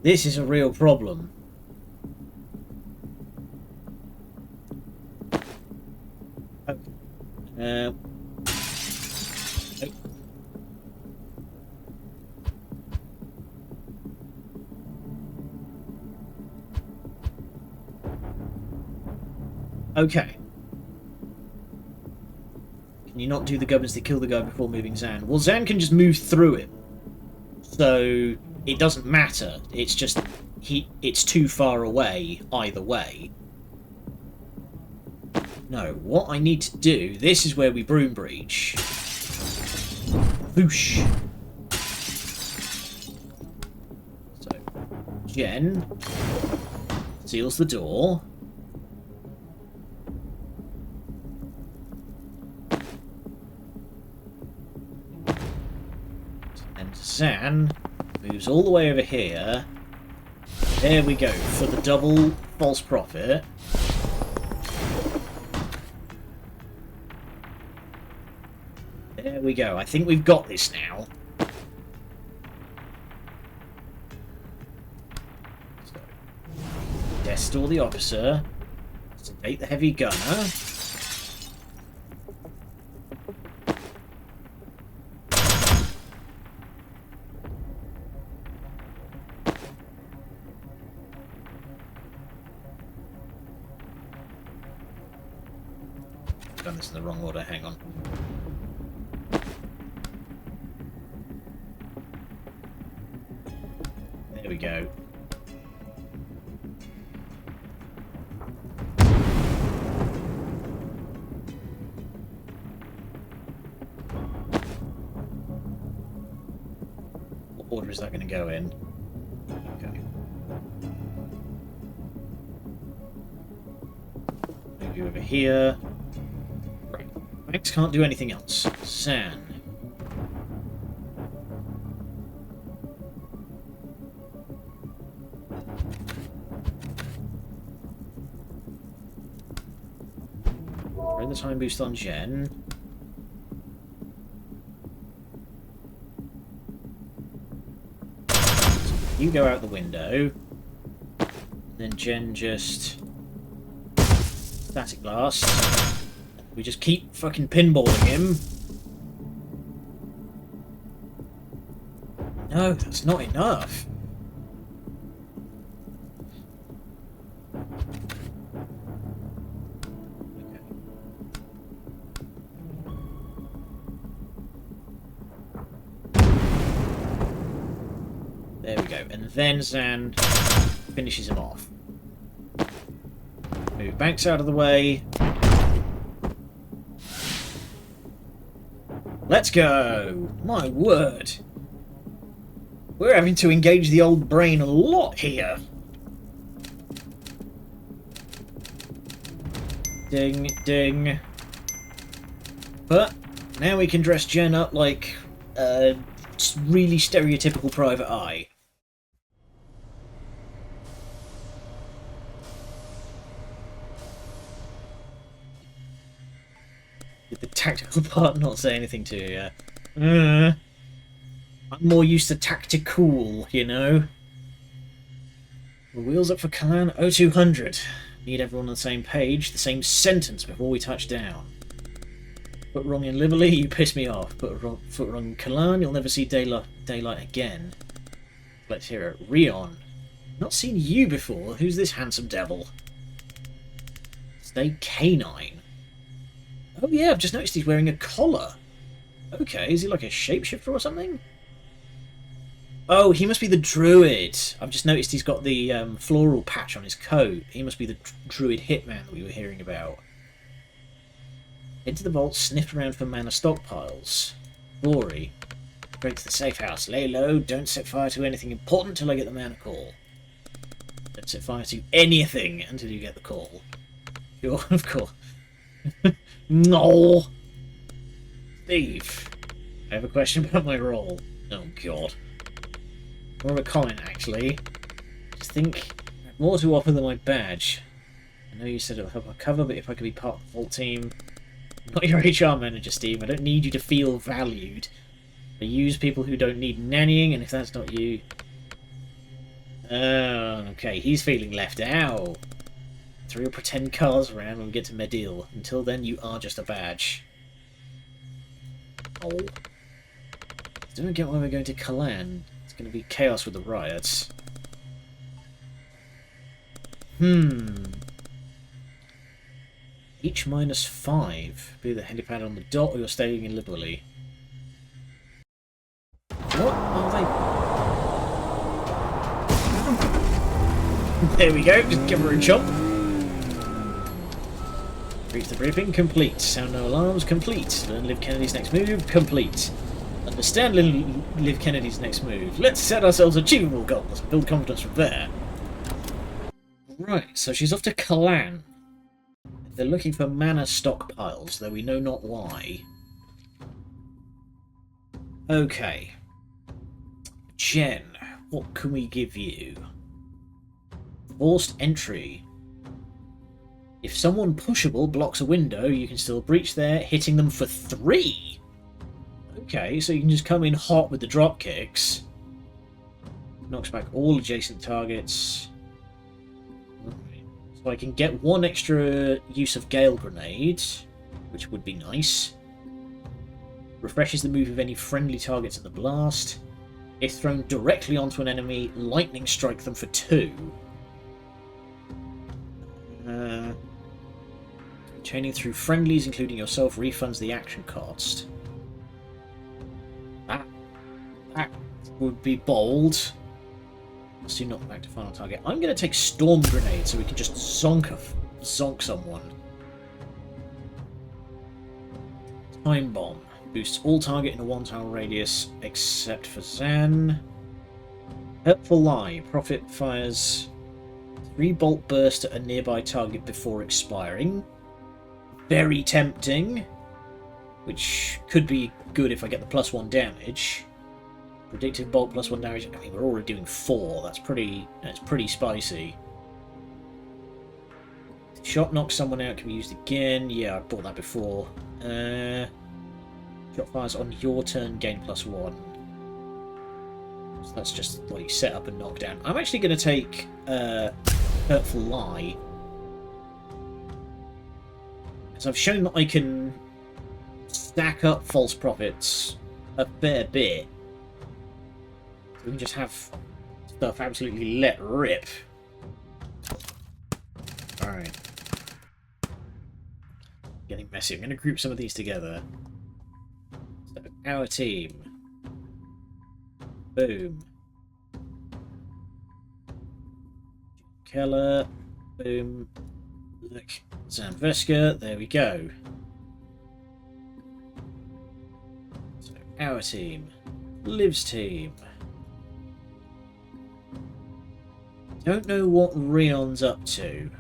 This is a real problem. Okay. Okay. Can you not do the gubbins to kill the guy before moving Zan? Well, Zan can just move through it. So it doesn't matter. It's just it's too far away either way. No, what I need to do, this is where we broom breach. Whoosh. So Jen seals the door. And Zan moves all the way over here. There we go, for the double false prophet. There we go. I think we've got this now. So, Death Store the officer. Sedate the heavy gunner. I've done this in the wrong order. Hang on. There we go. What order is that going to go in? Okay. Maybe over here. Right. Max can't do anything else. Zan. The time boost on Jen. You go out the window. Then Jen just static blast. We just keep fucking pinballing him. No, that's not enough. There we go. And then Zan finishes him off. Move Banks out of the way. Let's go! My word! We're having to engage the old brain a lot here. Ding, ding. But now we can dress Jen up like a really stereotypical private eye. Did the tactical part not say anything to you? I'm more used to tactical, you know? The wheels up for Kalan 0200. Need everyone on the same page, the same sentence before we touch down. Foot wrong in Liverley, you piss me off. Foot wrong in Kalan, you'll never see daylight again. Let's hear it. Rion. Not seen you before. Who's this handsome devil? Stay canine. Oh yeah, I've just noticed he's wearing a collar. Okay, is he like a shapeshifter or something? Oh, he must be the druid. I've just noticed he's got the floral patch on his coat. He must be the druid hitman that we were hearing about. Into the vault, sniff around for mana stockpiles. Rory. Break to the safe house. Lay low. Don't set fire to anything important till I get the mana call. Don't set fire to anything until you get the call. Sure, of course. No! Steve, I have a question about my role. Oh god. More of a comment, actually. Just think I have more to offer than my badge. I know you said it'll help our cover, but if I could be part of the Vault team... I'm not your HR manager, Steve. I don't need you to feel valued. I use people who don't need nannying, and if that's not you... Oh, okay, he's feeling left out. Throw your pretend cars around when we get to Medil. Until then, you are just a badge. Oh. Don't get why we're going to Kalan. It's going to be chaos with the riots. Each -5. Be the helipad on the dot, or you're staying in Liberally. What are they? There we go. Just give her a jump. Reach the briefing. Complete. Sound no alarms. Complete. Learn Liv Kennedy's next move. Complete. Understand Liv Kennedy's next move. Let's set ourselves achievable goals and build confidence from there. Right, so she's off to Kalan. They're looking for mana stockpiles, though we know not why. Okay. Jen, what can we give you? Forced entry. If someone pushable blocks a window, you can still breach there, hitting them for 3. Okay, so you can just come in hot with the drop kicks. Knocks back all adjacent targets. So I can get 1 extra use of Gale Grenade, which would be nice. Refreshes the move of any friendly targets at the blast. If thrown directly onto an enemy, Lightning Strike them for 2. Chaining through friendlies, including yourself, refunds the action cost. That would be bold. Let's do knock back to final target. I'm going to take Storm Grenade so we can just zonk someone. Time Bomb. Boosts all target in a 1-tile radius except for Zan. Hurtful Lie. Prophet fires 3 bolt burst at a nearby target before expiring. Very tempting. Which could be good if I get the +1 damage. Predictive bolt +1 damage. I mean, we're already doing 4. That's pretty spicy. Shot knocks someone out. Can be used again. Yeah, I bought that before. Shot fires on your turn. Gain +1. So that's just like set up and knock down. I'm actually going to take Hurtful Lie, because I've shown that I can stack up false prophets a fair bit. We can just have stuff absolutely let rip. Alright. Getting messy. I'm going to group some of these together. So, our team. Boom. Keller. Boom. Look. Zanveska. There we go. So, our team. Liv's team. Don't know what Rion's up to.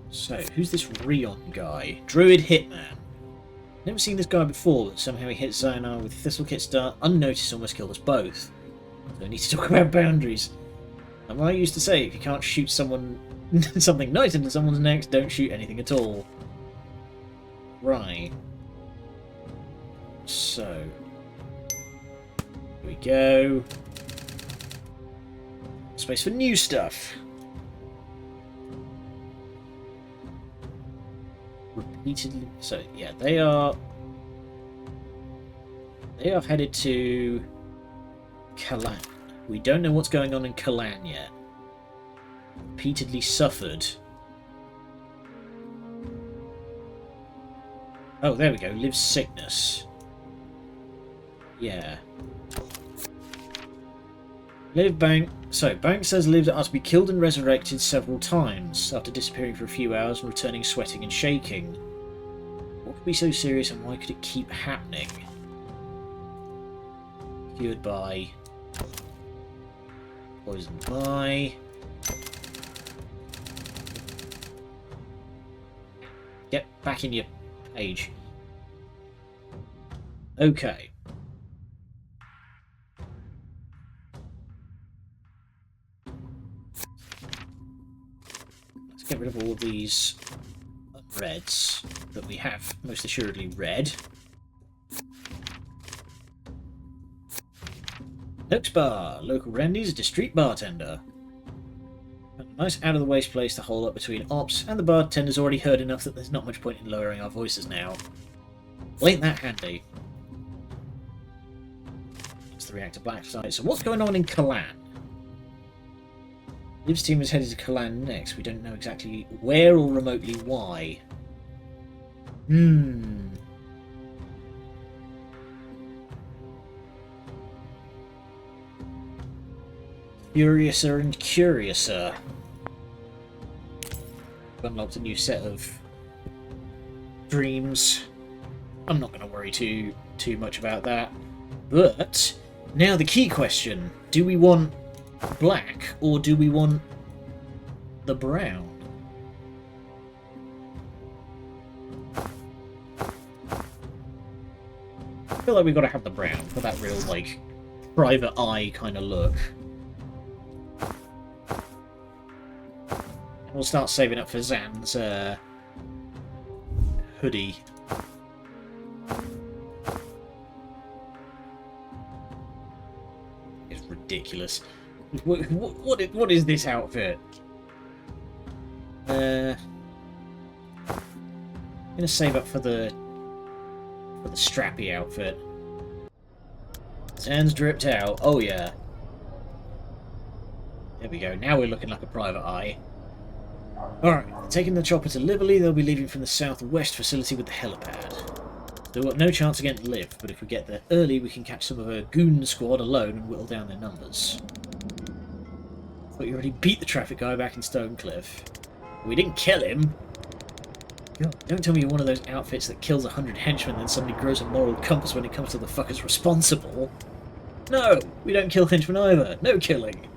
So, who's this Rion guy? Druid Hitman. Never seen this guy before, but somehow he hit Zionar with Thistle Kit start unnoticed, almost killed us both. So I need to talk about boundaries. And I used to say, if you can't shoot someone something nice into someone's neck, don't shoot anything at all. Right. So, here we go. Space for new stuff. Repeatedly. So yeah, they are headed to Kalan. We don't know what's going on in Kalan yet. Repeatedly suffered. Oh, there we go. Liv's sickness. Yeah. Liv Bank. So, Bank says Liv are to be killed and resurrected several times after disappearing for a few hours and returning sweating and shaking. What could be so serious and why could it keep happening? Cured by. Poisoned by. Get back in your page. Okay. Let's get rid of all of these reds that we have most assuredly read. Notes bar. Local Randy's a discreet bartender. A nice out-of-the-way place to hole up between ops, and the bartender's already heard enough that there's not much point in lowering our voices now. Well, ain't that handy? That's the reactor black site. So what's going on in Kalan? Liv's team is headed to Kalan next. We don't know exactly where or remotely why. Curiouser and curiouser. I've unlocked a new set of dreams. I'm not going to worry too much about that. But now the key question: do we want black or do we want the brown? I feel like we've got to have the brown for that real, like, private eye kind of look. We'll start saving up for Zan's hoodie. It's ridiculous. What is this outfit? I'm gonna save up for the strappy outfit. Zan's dripped out. Oh yeah. There we go. Now we're looking like a private eye. Alright, taking the chopper to Liverley, they'll be leaving from the southwest facility with the helipad. They've got no chance against Liv, but if we get there early, we can catch some of her goon squad alone and whittle down their numbers. Thought you already beat the traffic guy back in Stonecliff. We didn't kill him. God, don't tell me you're one of those outfits that kills 100 henchmen and then suddenly grows a moral compass when it comes to the fuckers responsible. No, we don't kill henchmen either. No killing.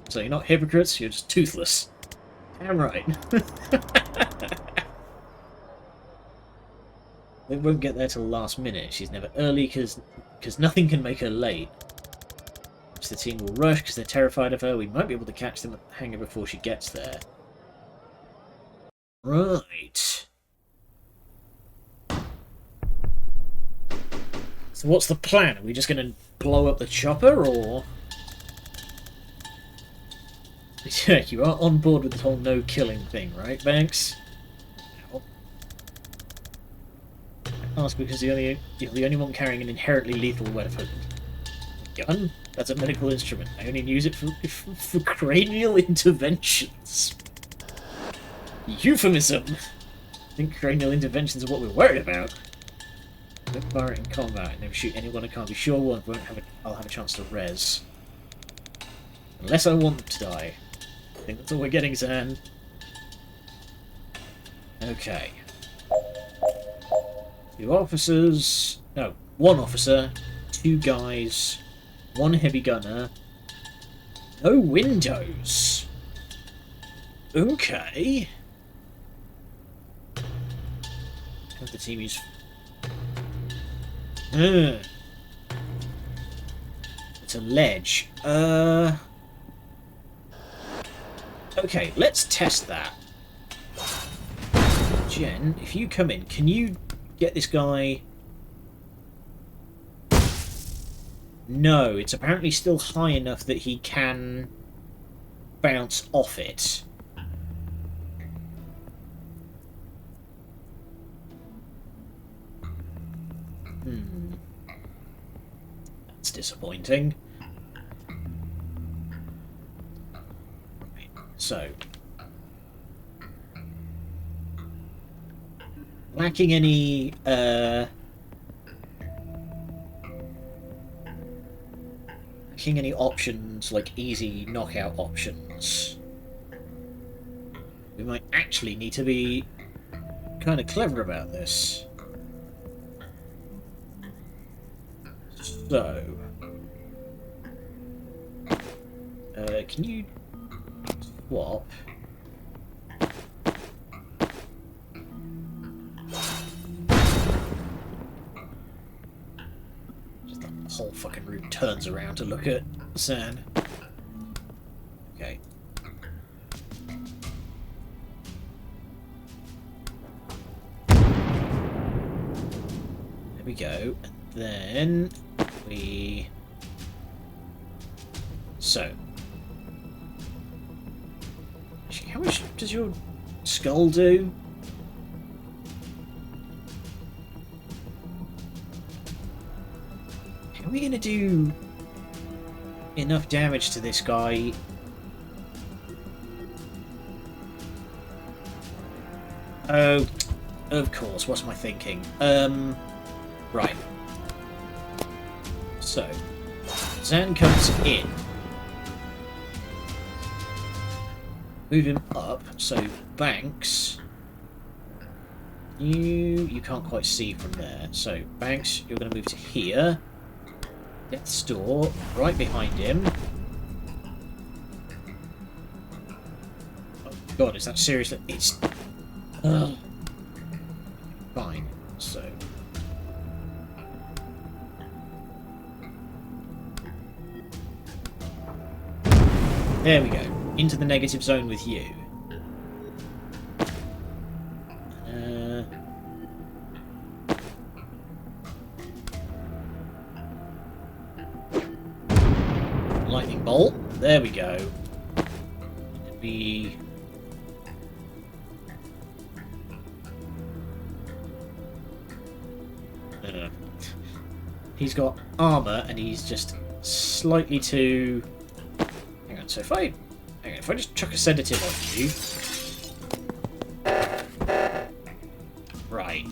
So you're not hypocrites, you're just toothless. Damn right. They won't get there till the last minute. She's never early because nothing can make her late. So the team will rush because they're terrified of her. We might be able to catch them at the hangar before she gets there. Right. So what's the plan? Are we just going to blow up the chopper, or... Yeah, you are on board with the whole no-killing thing, right, Banks? No. I ask because you're the only one carrying an inherently lethal weapon. A gun? That's a medical instrument. I only use it for cranial interventions. Euphemism! I think cranial interventions are what we're worried about. Don't fire it in combat. Never shoot anyone I can't be sure one. I'll have a chance to res. Unless I want them to die. I think that's all we're getting, Zan. Okay. 2 officers... No, 1 officer, 2 guys, 1 heavy gunner. No windows! Okay. Have the team use... It's a ledge. Okay, let's test that. Jen, if you come in, can you get this guy... No, it's apparently still high enough that he can bounce off it. That's disappointing. So, lacking any options, like easy knockout options, we might actually need to be kind of clever about this. So, Can you swap? Just the whole fucking room turns around to look at Zan. Okay. There we go. And then we... So. How much does your skull do? How are we going to do enough damage to this guy? Oh, of course. What am I thinking? Right. So, Zan comes in. Move him up, so Banks, you can't quite see from there. So Banks, you're going to move to here. Death's Door, right behind him. Oh god, is that seriously? It's... Fine, so... There we go. Into the negative zone with you. Lightning bolt. There we go. We... He's got armor and he's just slightly too... Hang on, so if I just chuck a sedative on you... Right.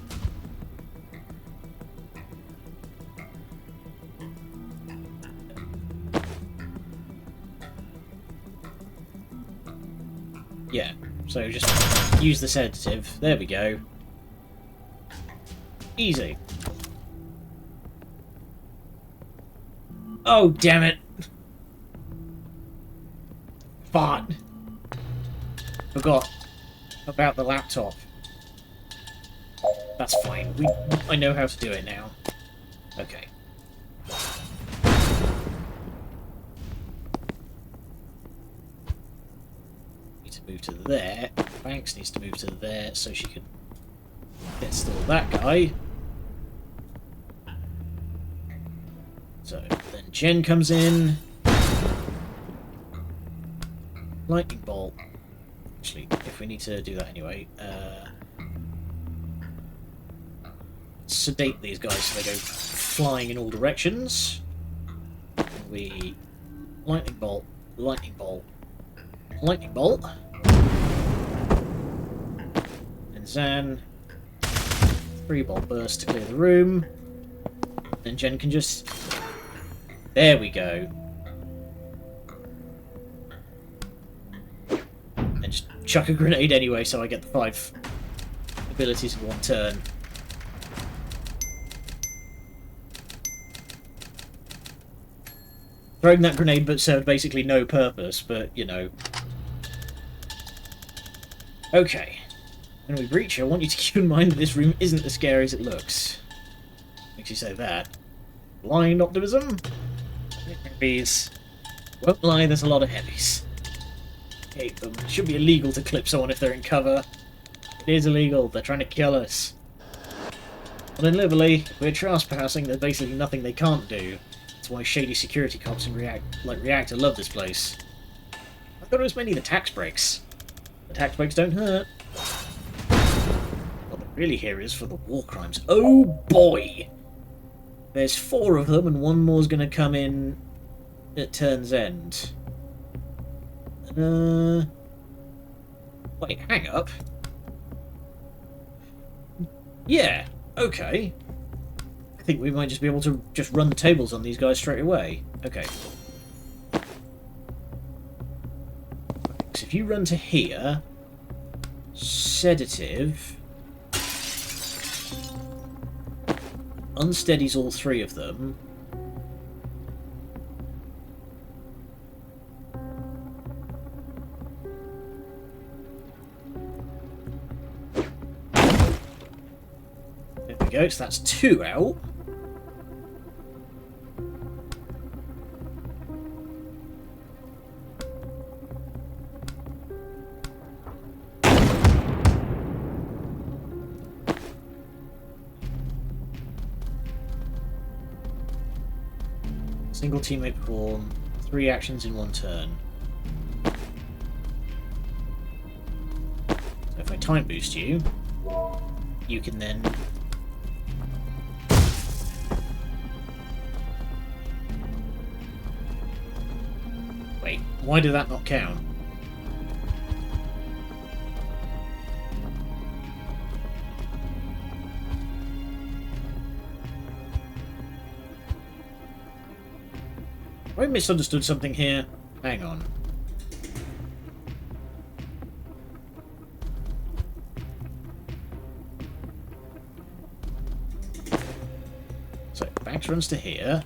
Yeah, so just use the sedative. There we go. Easy. Oh, damn it! Fart. Forgot about the laptop. That's fine. I know how to do it now. Okay. Need to move to there. Banks needs to move to there so she can install that guy. So then Jen comes in. Lightning bolt. Actually, if we need to do that anyway, sedate these guys so they go flying in all directions. We lightning bolt, lightning bolt, lightning bolt, and Zan 3-bolt burst to clear the room. Then Jen can just... There we go. And just chuck a grenade anyway, so I get the 5 abilities in one turn. Throwing that grenade but served basically no purpose, but, you know. Okay. When we breach, I want you to keep in mind that this room isn't as scary as it looks. Makes you say that. Blind optimism? Heavies. Won't lie, there's a lot of heavies. Hate them. It should be illegal to clip someone if they're in cover. It is illegal. They're trying to kill us. But in Liberty, we're trespassing. There's basically nothing they can't do. That's why shady security cops and Reactor love this place. I thought it was mainly the tax breaks. The tax breaks don't hurt. What they're really here is for the war crimes. Oh boy! There's 4 of them, and 1 more's going to come in at turn's end. Wait, hang up. Yeah, okay. I think we might just be able to just run the tables on these guys straight away. Okay. So if you run to here, sedative, unsteadies all 3 of them. we go, so that's 2 out. Single teammate perform 3 actions in 1 turn. So if I time boost you, you can then wait, why did that not count? I misunderstood something here. Hang on. So, Bags runs to here.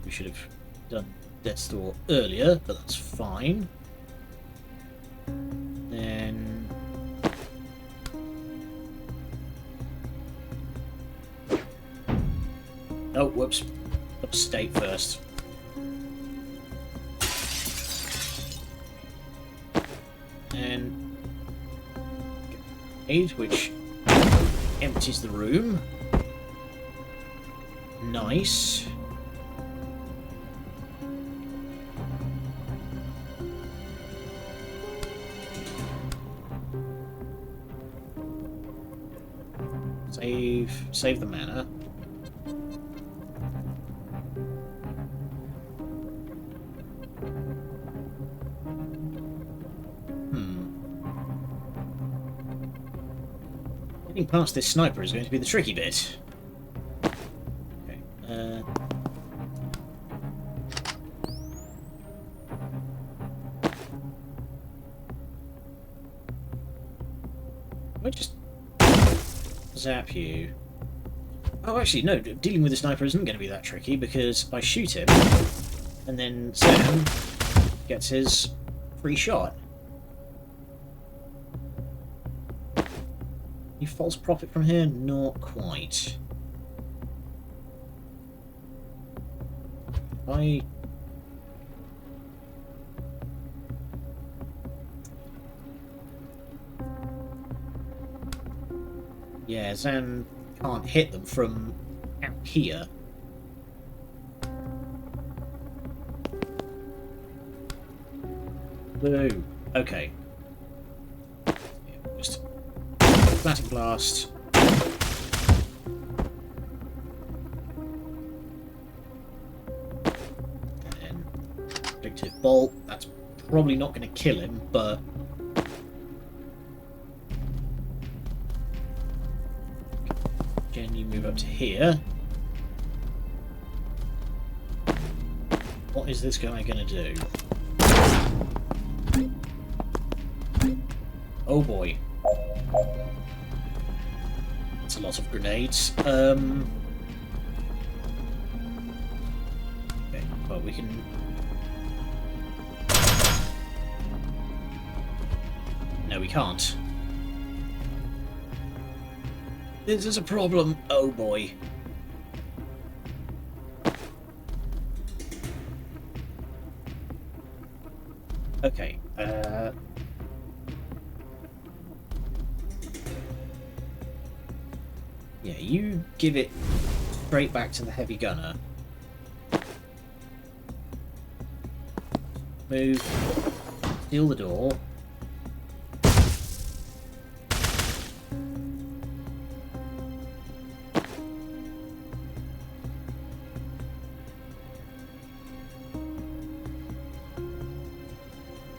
We should have done Death's Door earlier, but that's fine. Then... oh, whoops. Up state first. And aid, which empties the room. Nice. Save the mana. Getting past this sniper is going to be the tricky bit. Okay. I just zap you. Oh, actually, no. Dealing with the sniper isn't going to be that tricky because I shoot him, and then Sam gets his free shot. Any false profit from here? Not quite. Yeah, Zan can't hit them from out here. Boo. Okay. Yeah, just Static Blast. And then Predictive Bolt. That's probably not going to kill him, but... Can you move up to here? What is this guy going to do? Oh boy. That's a lot of grenades. Okay, well we can... No, we can't. This is a problem. Oh boy. Okay. Yeah, you give it straight back to the heavy gunner. Move. Seal the door.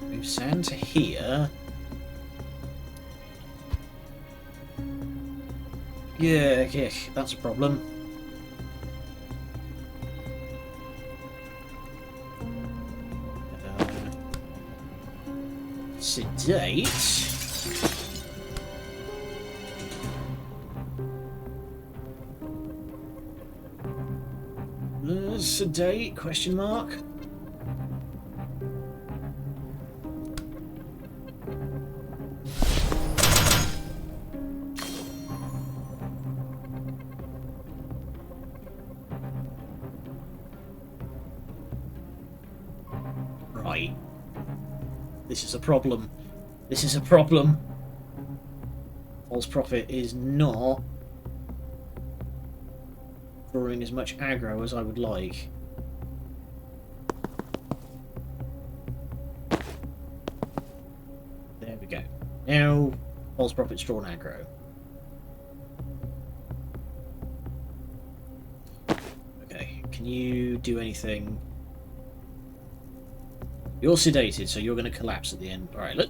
Move sand to here. Yeah, that's a problem. Sedate. Sedate? Question mark. right. This is a problem. This is a problem. False Prophet is not drawing as much aggro as I would like. There we go. Now, False Prophet's drawn aggro. Okay, can you do anything? You're sedated, so you're going to collapse at the end. Alright, look.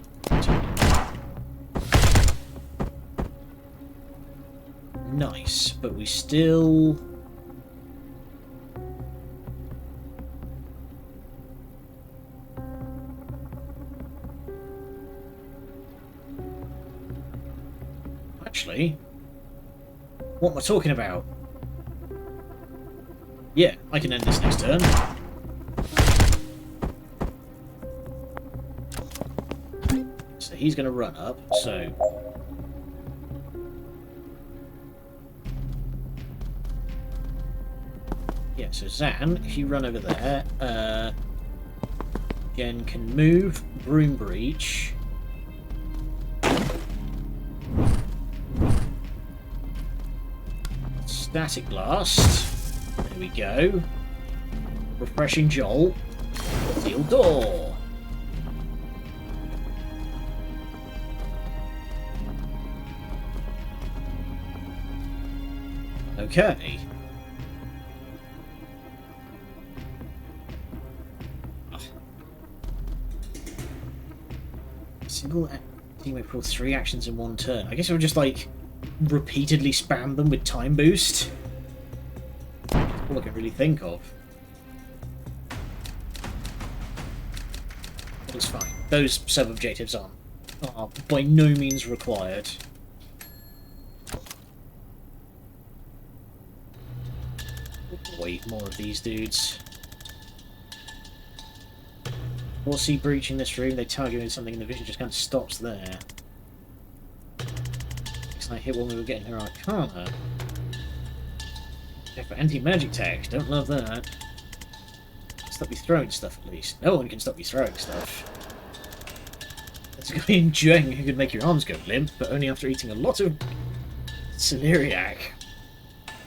Nice, but we still... Actually, what am I talking about? Yeah, I can end this next turn. So he's going to run up, so... Yeah, so Zan, if you run over there, Jen can move, Broom Breach. Static Blast. There we go. Refreshing Jolt. Steel Door. Okay. Single teammate performs 3 actions in 1 turn. I guess I would just like repeatedly spam them with time boost. That's all I can really think of. It's fine. Those sub-objectives are by no means required. Oh boy, more of these dudes. What's he breaching this room? They targeted something and the vision just kind of stops there. Looks like hit when we were getting her Arcana. Yeah, for anti-magic tech, don't love that. Stop you throwing stuff at least. No one can stop you throwing stuff. It's a guy in Zheng who could make your arms go limp, but only after eating a lot of celeriac.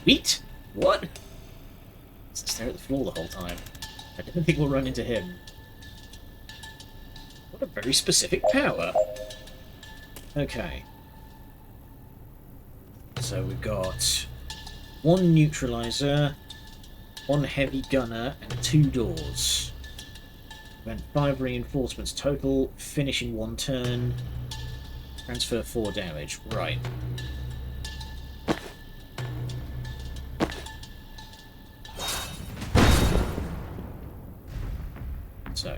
Wheat? What? Just stare at the floor the whole time. I don't think we'll run into him. What a very specific power. Okay. So we've got 1 neutralizer, 1 heavy gunner, and 2 doors. Went 5 reinforcements total, finish in 1 turn, transfer 4 damage. Right. So.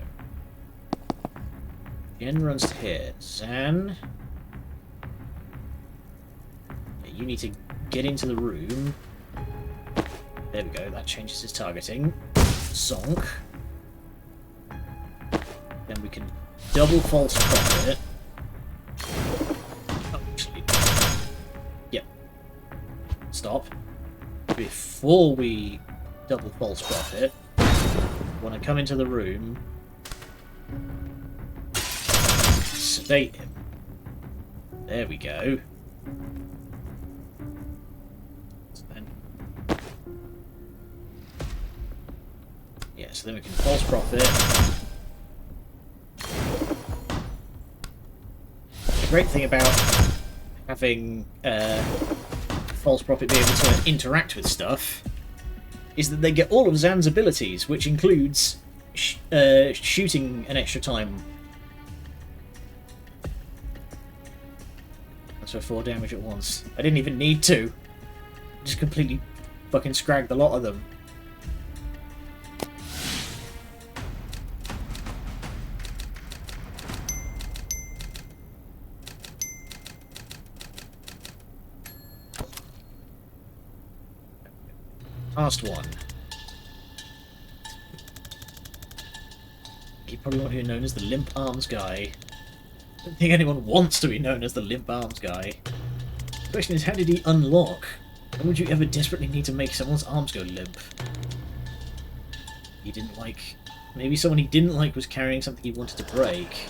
Jen runs to here. Zan. Yeah, you need to get into the room. There we go, that changes his targeting. Zonk. Then we can double false prophet. Oh, actually. Yep. Stop. Before we double false prophet, when I come into the room, sedate him. There we go. So then, yeah, so then we can false prophet. The great thing about having false prophet be able to interact with stuff is that they get all of Zan's abilities, which includes shooting an extra time. That's for 4 damage at once. I didn't even need to. Just completely fucking scragged a lot of them. Last one. You probably want to be known as the Limp Arms Guy. I don't think anyone wants to be known as the Limp Arms Guy. The question is, how did he unlock? When would you ever desperately need to make someone's arms go limp? You didn't like Maybe someone he didn't like was carrying something he wanted to break.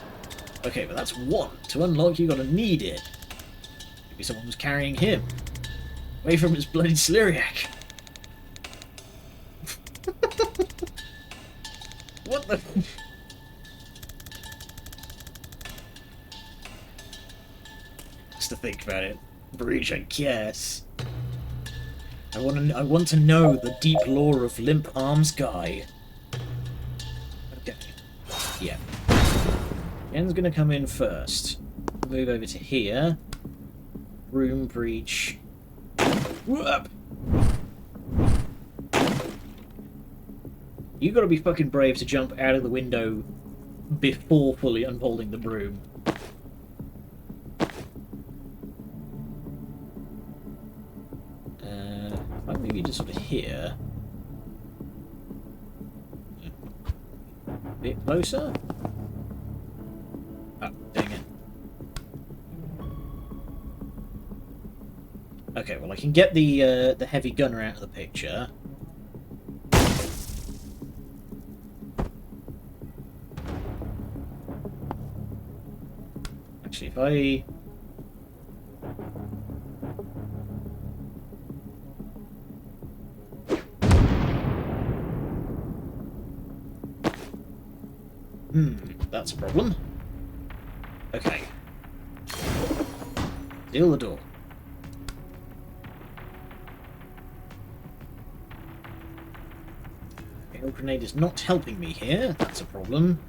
Okay, but that's one. To unlock, you gotta need it. Maybe someone was carrying him. Away from his bloody Sliriak. What the... Just to think about it. Breach, I guess. I want to know the deep lore of Limp Arms Guy. Okay. Yeah. Jen's gonna come in first. Move over to here. Room breach. Whoop! You gotta be fucking brave to jump out of the window before fully unfolding the broom. Maybe just sort of here. A bit closer. Oh, dang it. Okay, well I can get the heavy gunner out of the picture. Actually, if I... that's a problem. Okay. Seal the door. Air grenade is not helping me here. That's a problem.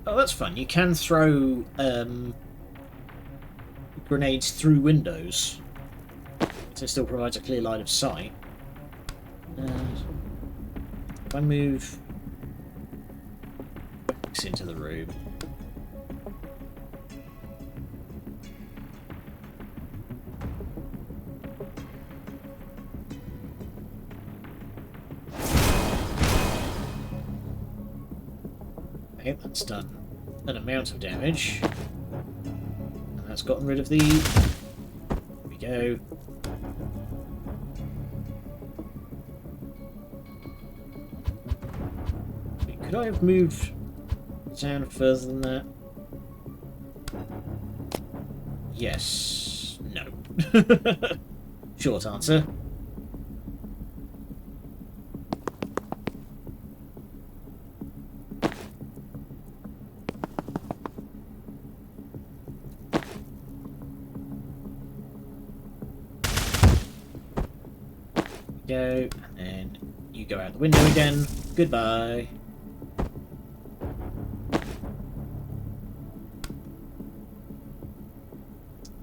Oh, that's fun. You can throw grenades through windows. It still provides a clear line of sight. If I move into the room... Okay, that's done an amount of damage. And that's gotten rid of the... There we go. Wait, could I have moved down further than that? Yes. No. Short answer. Go, and then you go out the window again. Goodbye.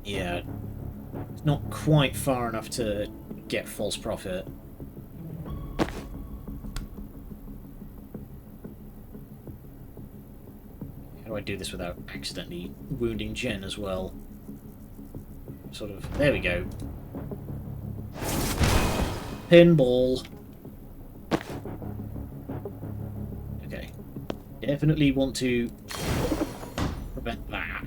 Yeah, it's not quite far enough to get false profit. How do I do this without accidentally wounding Jen as well? Sort of, there we go. Pinball. Okay. Definitely want to prevent that.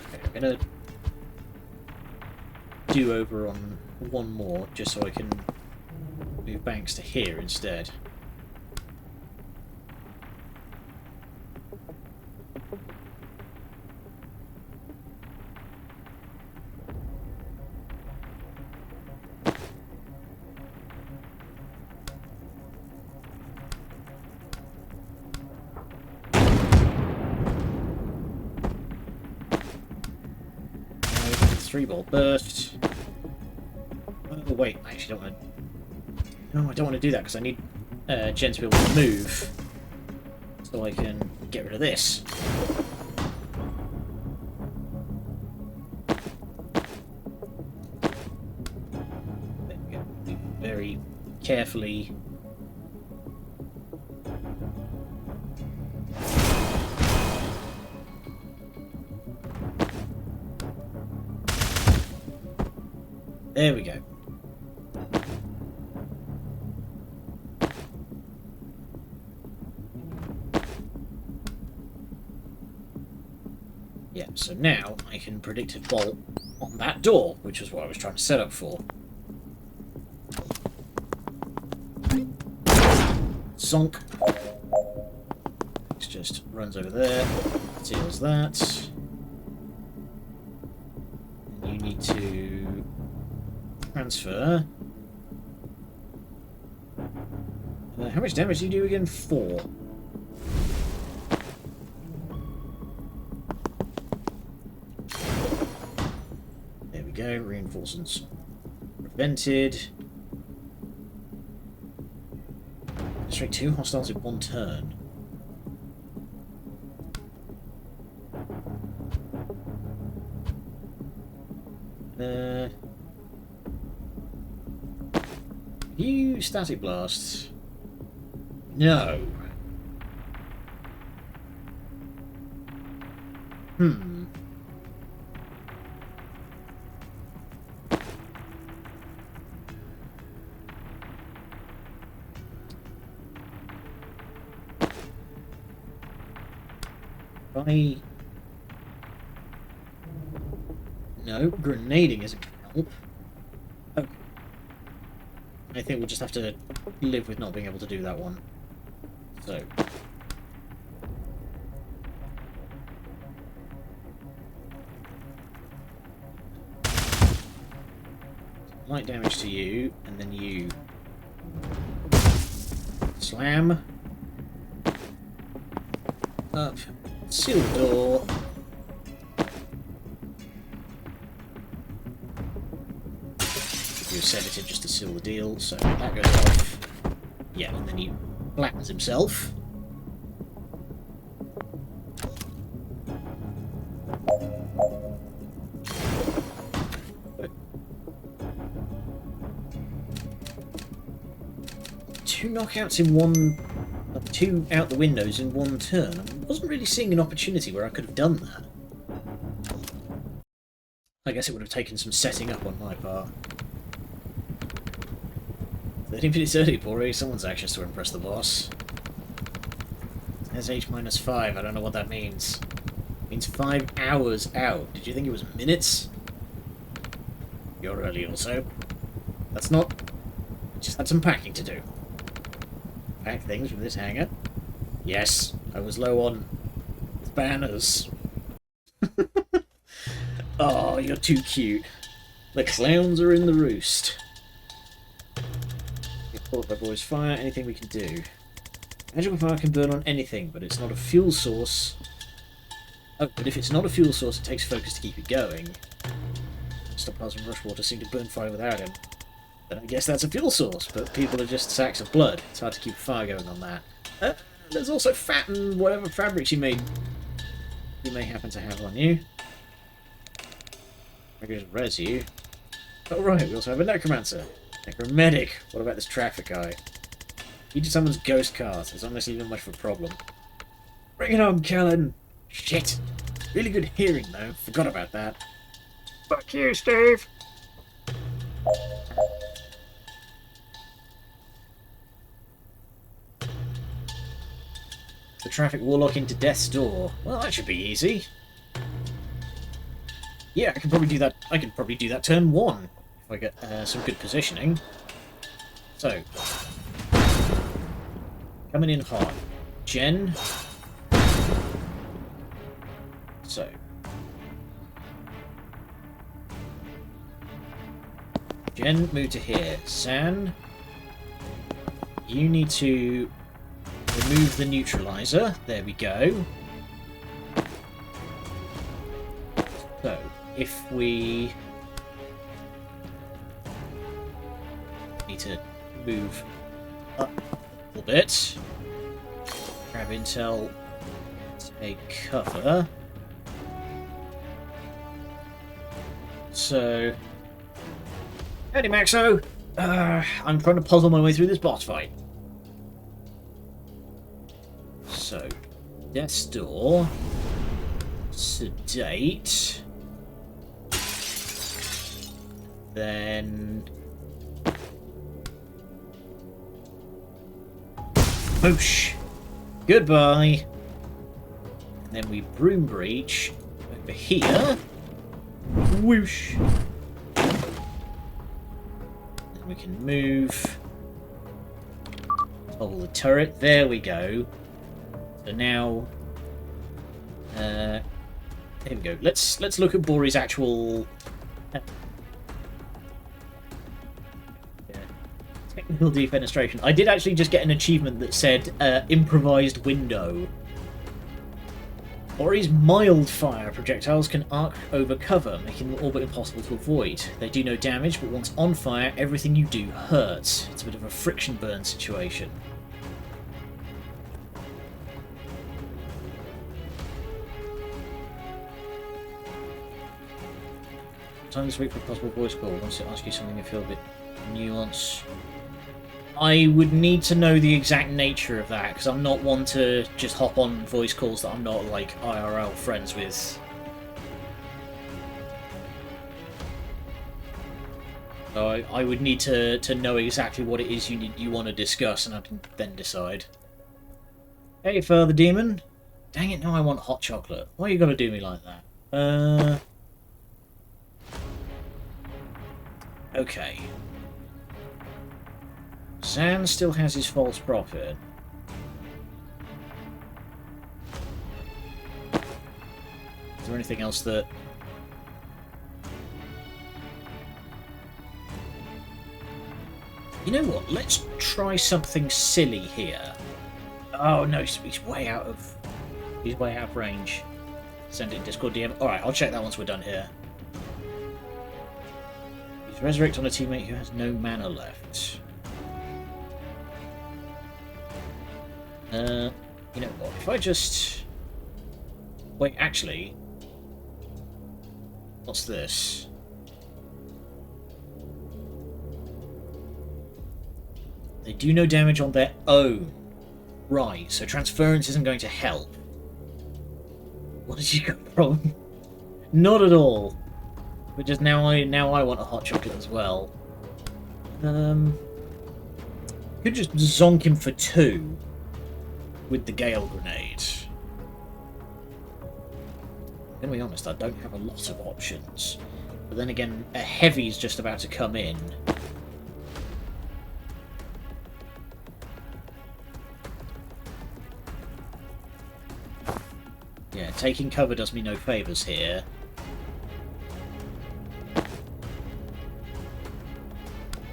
Okay, I'm gonna do over on one more just so I can move Banks to here instead. Three-ball burst. Oh wait, I actually don't want to... No, I don't want to do that because I need Jen to be able to move so I can get rid of this. very carefully. There we go. Yeah, so now I can predictive bolt on that door, which is what I was trying to set up for. Zonk. It just runs over there, seals that. And you need to transfer. How much damage do you do again? 4. There we go. Reinforcements prevented. Straight 2 hostiles in 1 turn. You static blasts? No. No, grenading isn't going to help. Okay. I think we'll just have to live with not being able to do that one. So. Light damage to you, and then you slam. Up. Seal the door. Do a sedative just to seal the deal, so that goes off. Yeah, and then he flattens himself. Two knockouts in one... 2 out the windows in 1 turn. I wasn't really seeing an opportunity where I could have done that. I guess it would have taken some setting up on my part. 30 minutes early, Bori. Someone's anxious to impress the boss. There's H-5. I don't know what that means. It means 5 hours out. Did you think it was minutes? You're early also. That's not... Just had some packing to do. Pack things from this hangar. Yes, I was low on banners. Oh, you're too cute. The clowns are in the roost. Report by boys fire, anything we can do. Magical fire can burn on anything, but it's not a fuel source. Oh, but if it's not a fuel source, it takes focus to keep it going. Stockpiles and rush water seem to burn fire without him. Then I guess that's a fuel source, but people are just sacks of blood. It's hard to keep a fire going on that. There's also fat and whatever fabrics you may happen to have on you. I could just res you. Oh right, we also have a necromancer. Necromedic. What about this traffic guy? He just someone's ghost cars. It's honestly not much of a problem. Bring it on, Kellen! Shit! Really good hearing though. Forgot about that. Fuck you, Steve! The traffic warlock into Death's Door. Well, that should be easy. Yeah, I can probably do that. I can probably do that turn 1 if I get some good positioning. So, coming in hard, Jen. So, Jen, move to here. San, you need to remove the neutralizer. There we go. So, if we need to move up a little bit, grab intel, take cover. So, howdy Maxo! I'm trying to puzzle my way through this boss fight. So, death's door, sedate, then whoosh, goodbye, and then we broom breach over here, whoosh. We can move. Toggle the turret. There we go. So now, here we go. Let's look at Bori's actual technical defenestration. I did actually just get an achievement that said improvised window. Bori's mild fire projectiles can arc over cover, making the orbit impossible to avoid. They do no damage, but once on fire, everything you do hurts. It's a bit of a friction burn situation. Time this week for a possible voice call. Wants to ask you something to feel a bit nuance. I would need to know the exact nature of that, because I'm not one to just hop on voice calls that I'm not, like, IRL friends with. So I would need to know exactly what it is you want to discuss, and I can then decide. Hey, Father Demon. Dang it, now I want hot chocolate. Why you gotta do me like that? Okay. Sam still has his false prophet. Is there anything else that... You know what? Let's try something silly here. Oh no, he's way out of... He's way out of range. Send it in Discord DM. Alright, I'll check that once we're done here. He's resurrect on a teammate who has no mana left. You know what, if I just... Wait, actually... What's this? They do no damage on their own. Right, so transference isn't going to help. What did you go from? Not at all. But just now I want a hot chocolate as well. Could just zonk him for 2. With the Gale Grenade. I'm gonna be honest, I don't have a lot of options. But then again, a Heavy's just about to come in. Yeah, taking cover does me no favours here.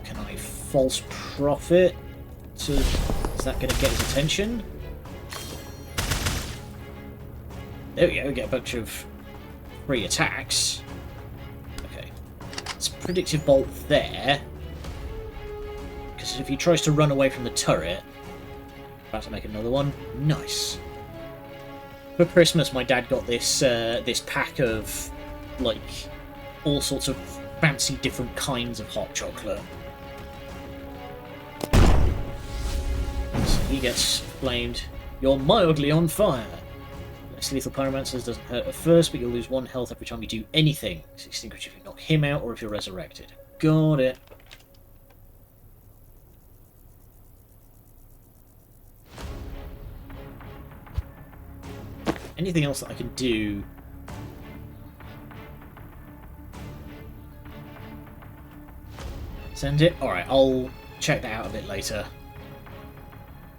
Can I false prophet? Is that going to get his attention? There we go, get a bunch of free attacks. Okay. It's predictive bolt there. Because if he tries to run away from the turret... About to make another one. Nice. For Christmas, my dad got this this pack of, like, all sorts of fancy different kinds of hot chocolate. So he gets flamed. You're mildly on fire. Lethal Pyromancers doesn't hurt at first, but you'll lose 1 health every time you do anything. It's extinguished if you knock him out or if you're resurrected. Got it. Anything else that I can do? Send it? Alright, I'll check that out a bit later.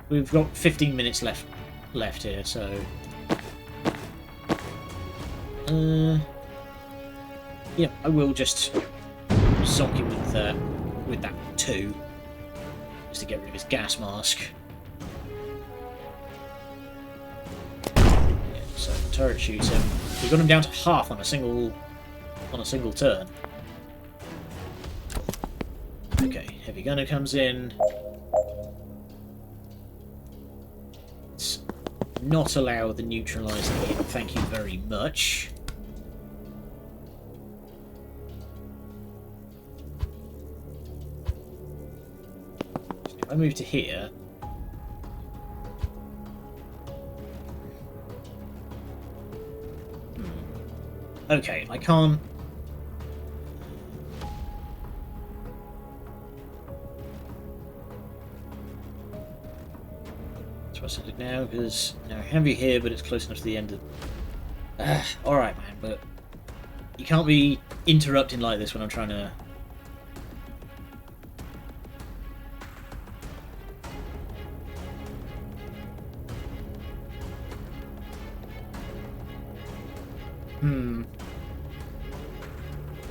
We've got 15 minutes left here, so... yeah, I will just zonk him with that 2, just to get rid of his gas mask. Yeah, so the turret shoots him. We got him down to half on a single turn. Okay, heavy gunner comes in. Let's not allow the neutralizing hit. Thank you very much. I move to here... Okay, I can't... So I said it now, because now I have you here, but it's close enough to the end of... Alright, man, but... You can't be interrupting like this when I'm trying to...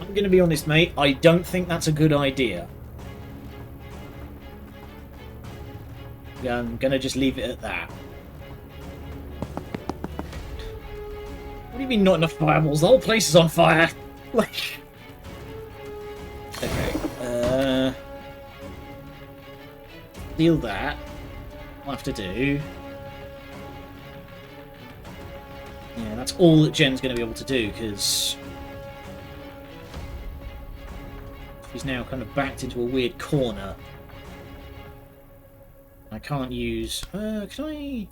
I'm going to be honest, mate. I don't think that's a good idea. Yeah, I'm going to just leave it at that. What do you mean not enough fireballs? The whole place is on fire! Like... Okay, deal that. I'll have to do... Yeah, that's all that Jen's going to be able to do, because... He's now kind of backed into a weird corner. I can't use... can I...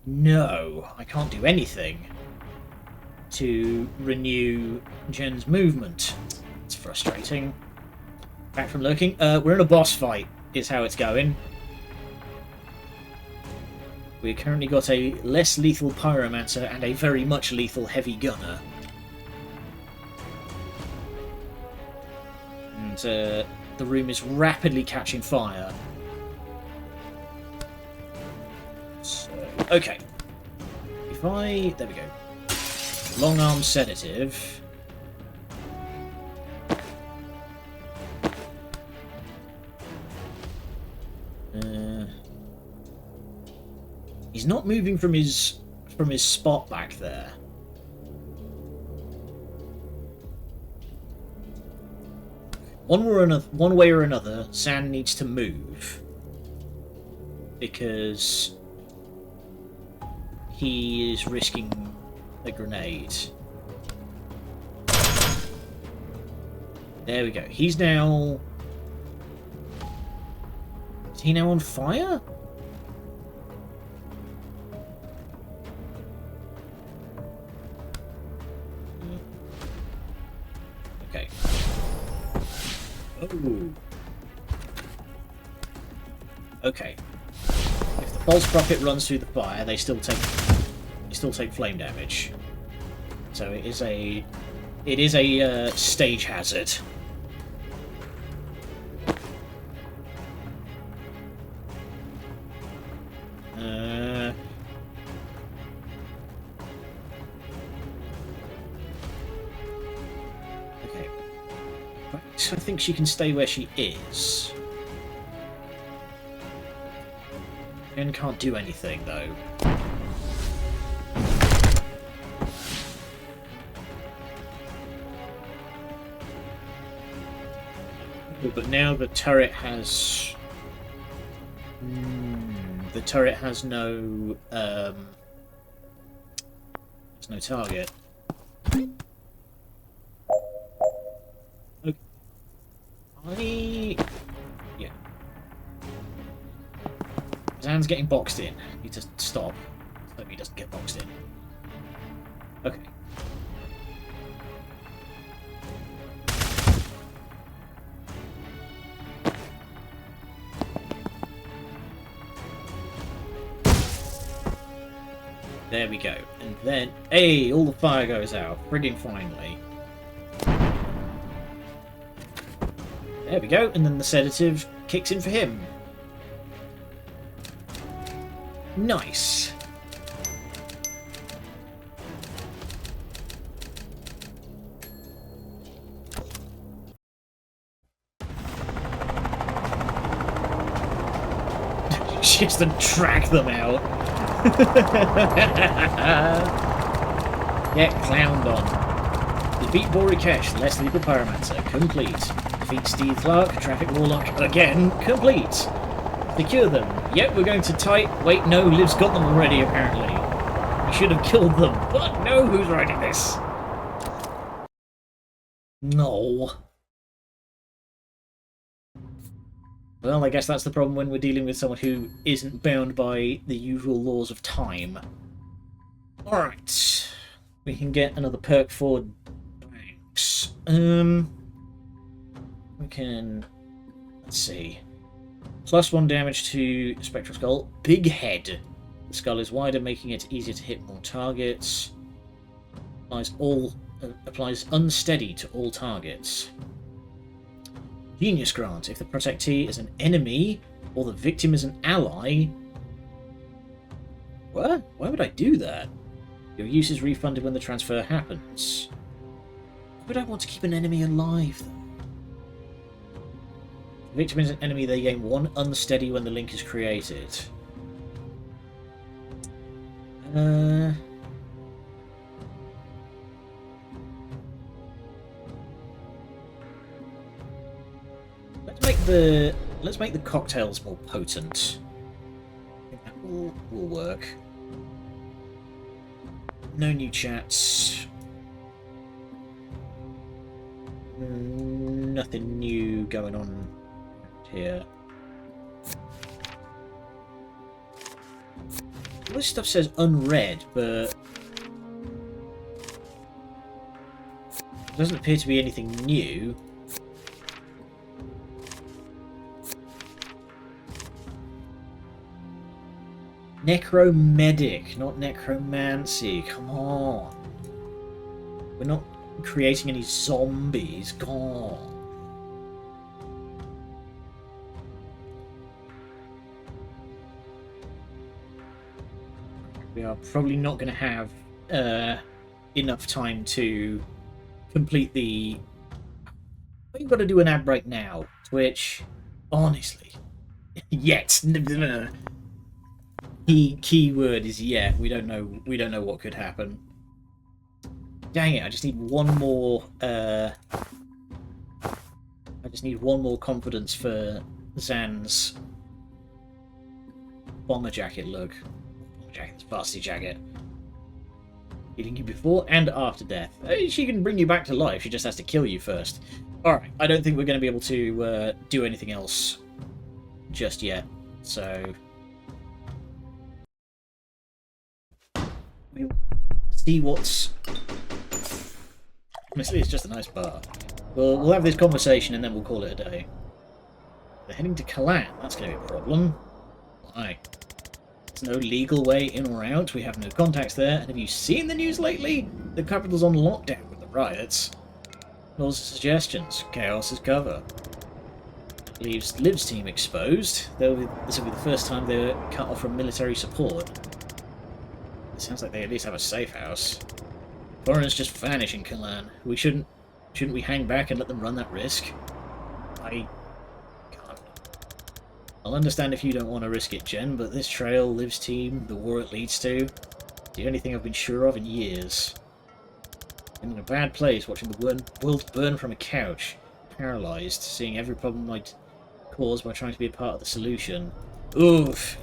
No, I can't do anything to renew Jen's movement. It's frustrating. Back from lurking. We're in a boss fight, is how it's going. We've currently got a less lethal pyromancer and a very much lethal heavy gunner. And the room is rapidly catching fire. So, okay. If I... There we go. Long arm sedative. He's not moving from his spot back there. One way or another, Sand needs to move because he is risking a grenade. There we go. He's now... Is he now on fire? Okay. Oh. Okay. If the pulse rocket runs through the fire, they still take flame damage. So it is a stage hazard. Okay. Right, I think she can stay where she is. Jen can't do anything though. But now the turret has... the turret has no... there's no target. Okay. Yeah. Zan's getting boxed in. I need to stop. So he doesn't get boxed in. Okay. There we go. And then, hey, all the fire goes out. Friggin' finally. There we go. And then the sedative kicks in for him. Nice. She has to drag them out. Get clowned on. Defeat Borikesh, less lethal pyromancer, complete. Defeat Steve Clark, traffic warlock, again, complete. Secure them. Yep, we're going to tight. Wait, no, Liv's got them already, apparently. We should have killed them, but no, who's writing this? No. Well, I guess that's the problem when we're dealing with someone who isn't bound by the usual laws of time. Alright. We can get another perk for banks. We can... Let's see. +1 damage to Spectral Skull. Big head. The skull is wider, making it easier to hit more targets. Applies unsteady to all targets. Genius Grant. If the protectee is an enemy or the victim is an ally... What? Why would I do that? Your use is refunded when the transfer happens. Why would I want to keep an enemy alive, though? If the victim is an enemy, they gain 1 unsteady when the link is created. Let's make the cocktails more potent. I think that will work. No new chats. Nothing new going on here. All this stuff says unread, but it doesn't appear to be anything new. Necromedic, not necromancy. Come on. We're not creating any zombies. Gone. We are probably not going to have enough time to complete the... We've got to do an ad break now. Twitch. Honestly. Yet. Key word is yet. We don't know what could happen. Dang it! I just need one more. I just need one more confidence for Zan's bomber jacket look. Bomber jacket, varsity jacket. Healing you before and after death. She can bring you back to life. She just has to kill you first. All right. I don't think we're going to be able to do anything else just yet. So. We'll see what's... Honestly, it's just a nice bar. We'll have this conversation and then we'll call it a day. They're heading to Kalan. That's going to be a problem. Why? There's no legal way in or out. We have no contacts there. And have you seen the news lately? The capital's on lockdown with the riots. Laws and suggestions. Chaos is cover. Leaves Liv's team exposed. This will be the first time they're cut off from military support. Sounds like they at least have a safe house. Foreigners just vanish in Kalan. Shouldn't we hang back and let them run that risk? I can't. I'll understand if you don't want to risk it, Jen, but this trail, Liv's team, the war it leads to, the only thing I've been sure of in years. I'm in a bad place watching the world burn from a couch, paralysed, seeing every problem I'd cause by trying to be a part of the solution. Oof.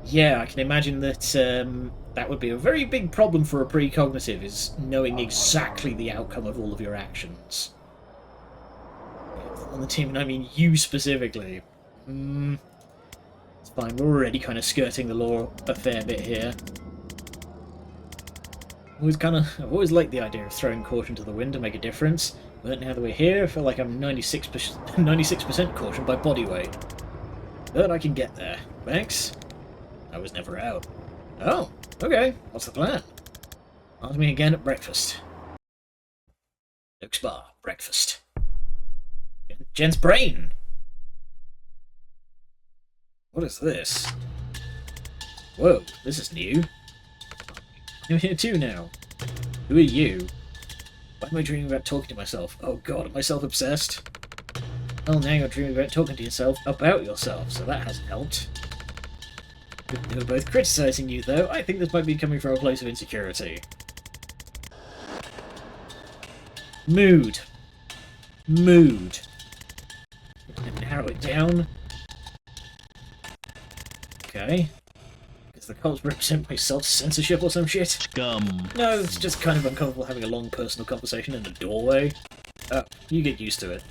Yeah, I can imagine that that would be a very big problem for a precognitive, is knowing exactly the outcome of all of your actions. On the team, and I mean you specifically. It's fine, we're already kind of skirting the law a fair bit here. I've always liked the idea of throwing caution to the wind to make a difference, but now that we're here, I feel like I'm 96% caution by body weight. But I can get there. Thanks. I was never out. Oh, okay. What's the plan? Ask me again at breakfast. Luke's bar. Breakfast. Jen's brain! What is this? Whoa, this is new. I'm here too now. Who are you? Why am I dreaming about talking to myself? Oh god, am I self-obsessed? Oh, now you're dreaming about talking to yourself about yourself, so that hasn't helped. They were both criticising you, though. I think this might be coming from a place of insecurity. Mood. Mood. Narrow it down. Okay. Because the cops represent my self-censorship or some shit? Scum. No, it's just kind of uncomfortable having a long personal conversation in a doorway. Oh, you get used to it.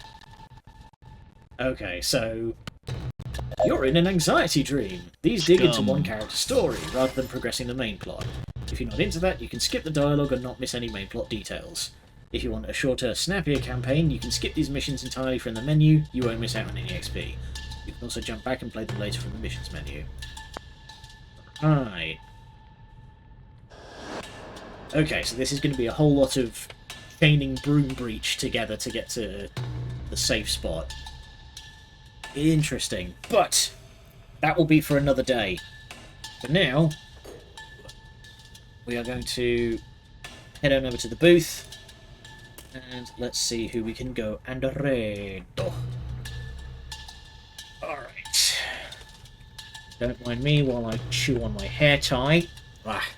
Okay, so... You're in an anxiety dream. These dig into one character's story, rather than progressing the main plot. If you're not into that, you can skip the dialogue and not miss any main plot details. If you want a shorter, snappier campaign, you can skip these missions entirely from the menu, you won't miss out on any XP. You can also jump back and play them later from the missions menu. Right. Okay, so this is going to be a whole lot of chaining Broom Breach together to get to the safe spot. Interesting, but that will be for another day. For now, we are going to head on over to the booth, and let's see who we can go and raid. Alright. Don't mind me while I chew on my hair tie. Ah.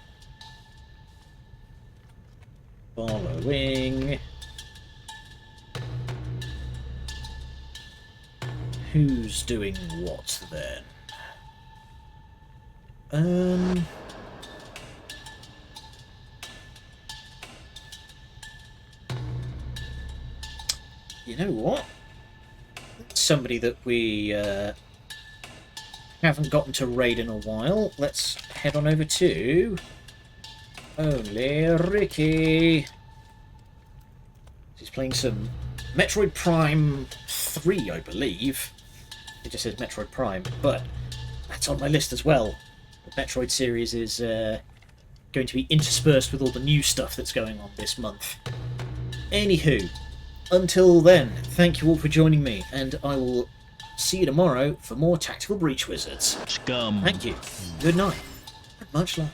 Following. Who's doing what then? You know what? Somebody that we haven't gotten to raid in a while. Let's head on over to Only Ricky. He's playing some Metroid Prime 3, I believe. It just says Metroid Prime, but that's on my list as well. The Metroid series is going to be interspersed with all the new stuff that's going on this month. Anywho, until then, thank you all for joining me, and I will see you tomorrow for more Tactical Breach Wizards. Scum. Thank you, good night, and much love.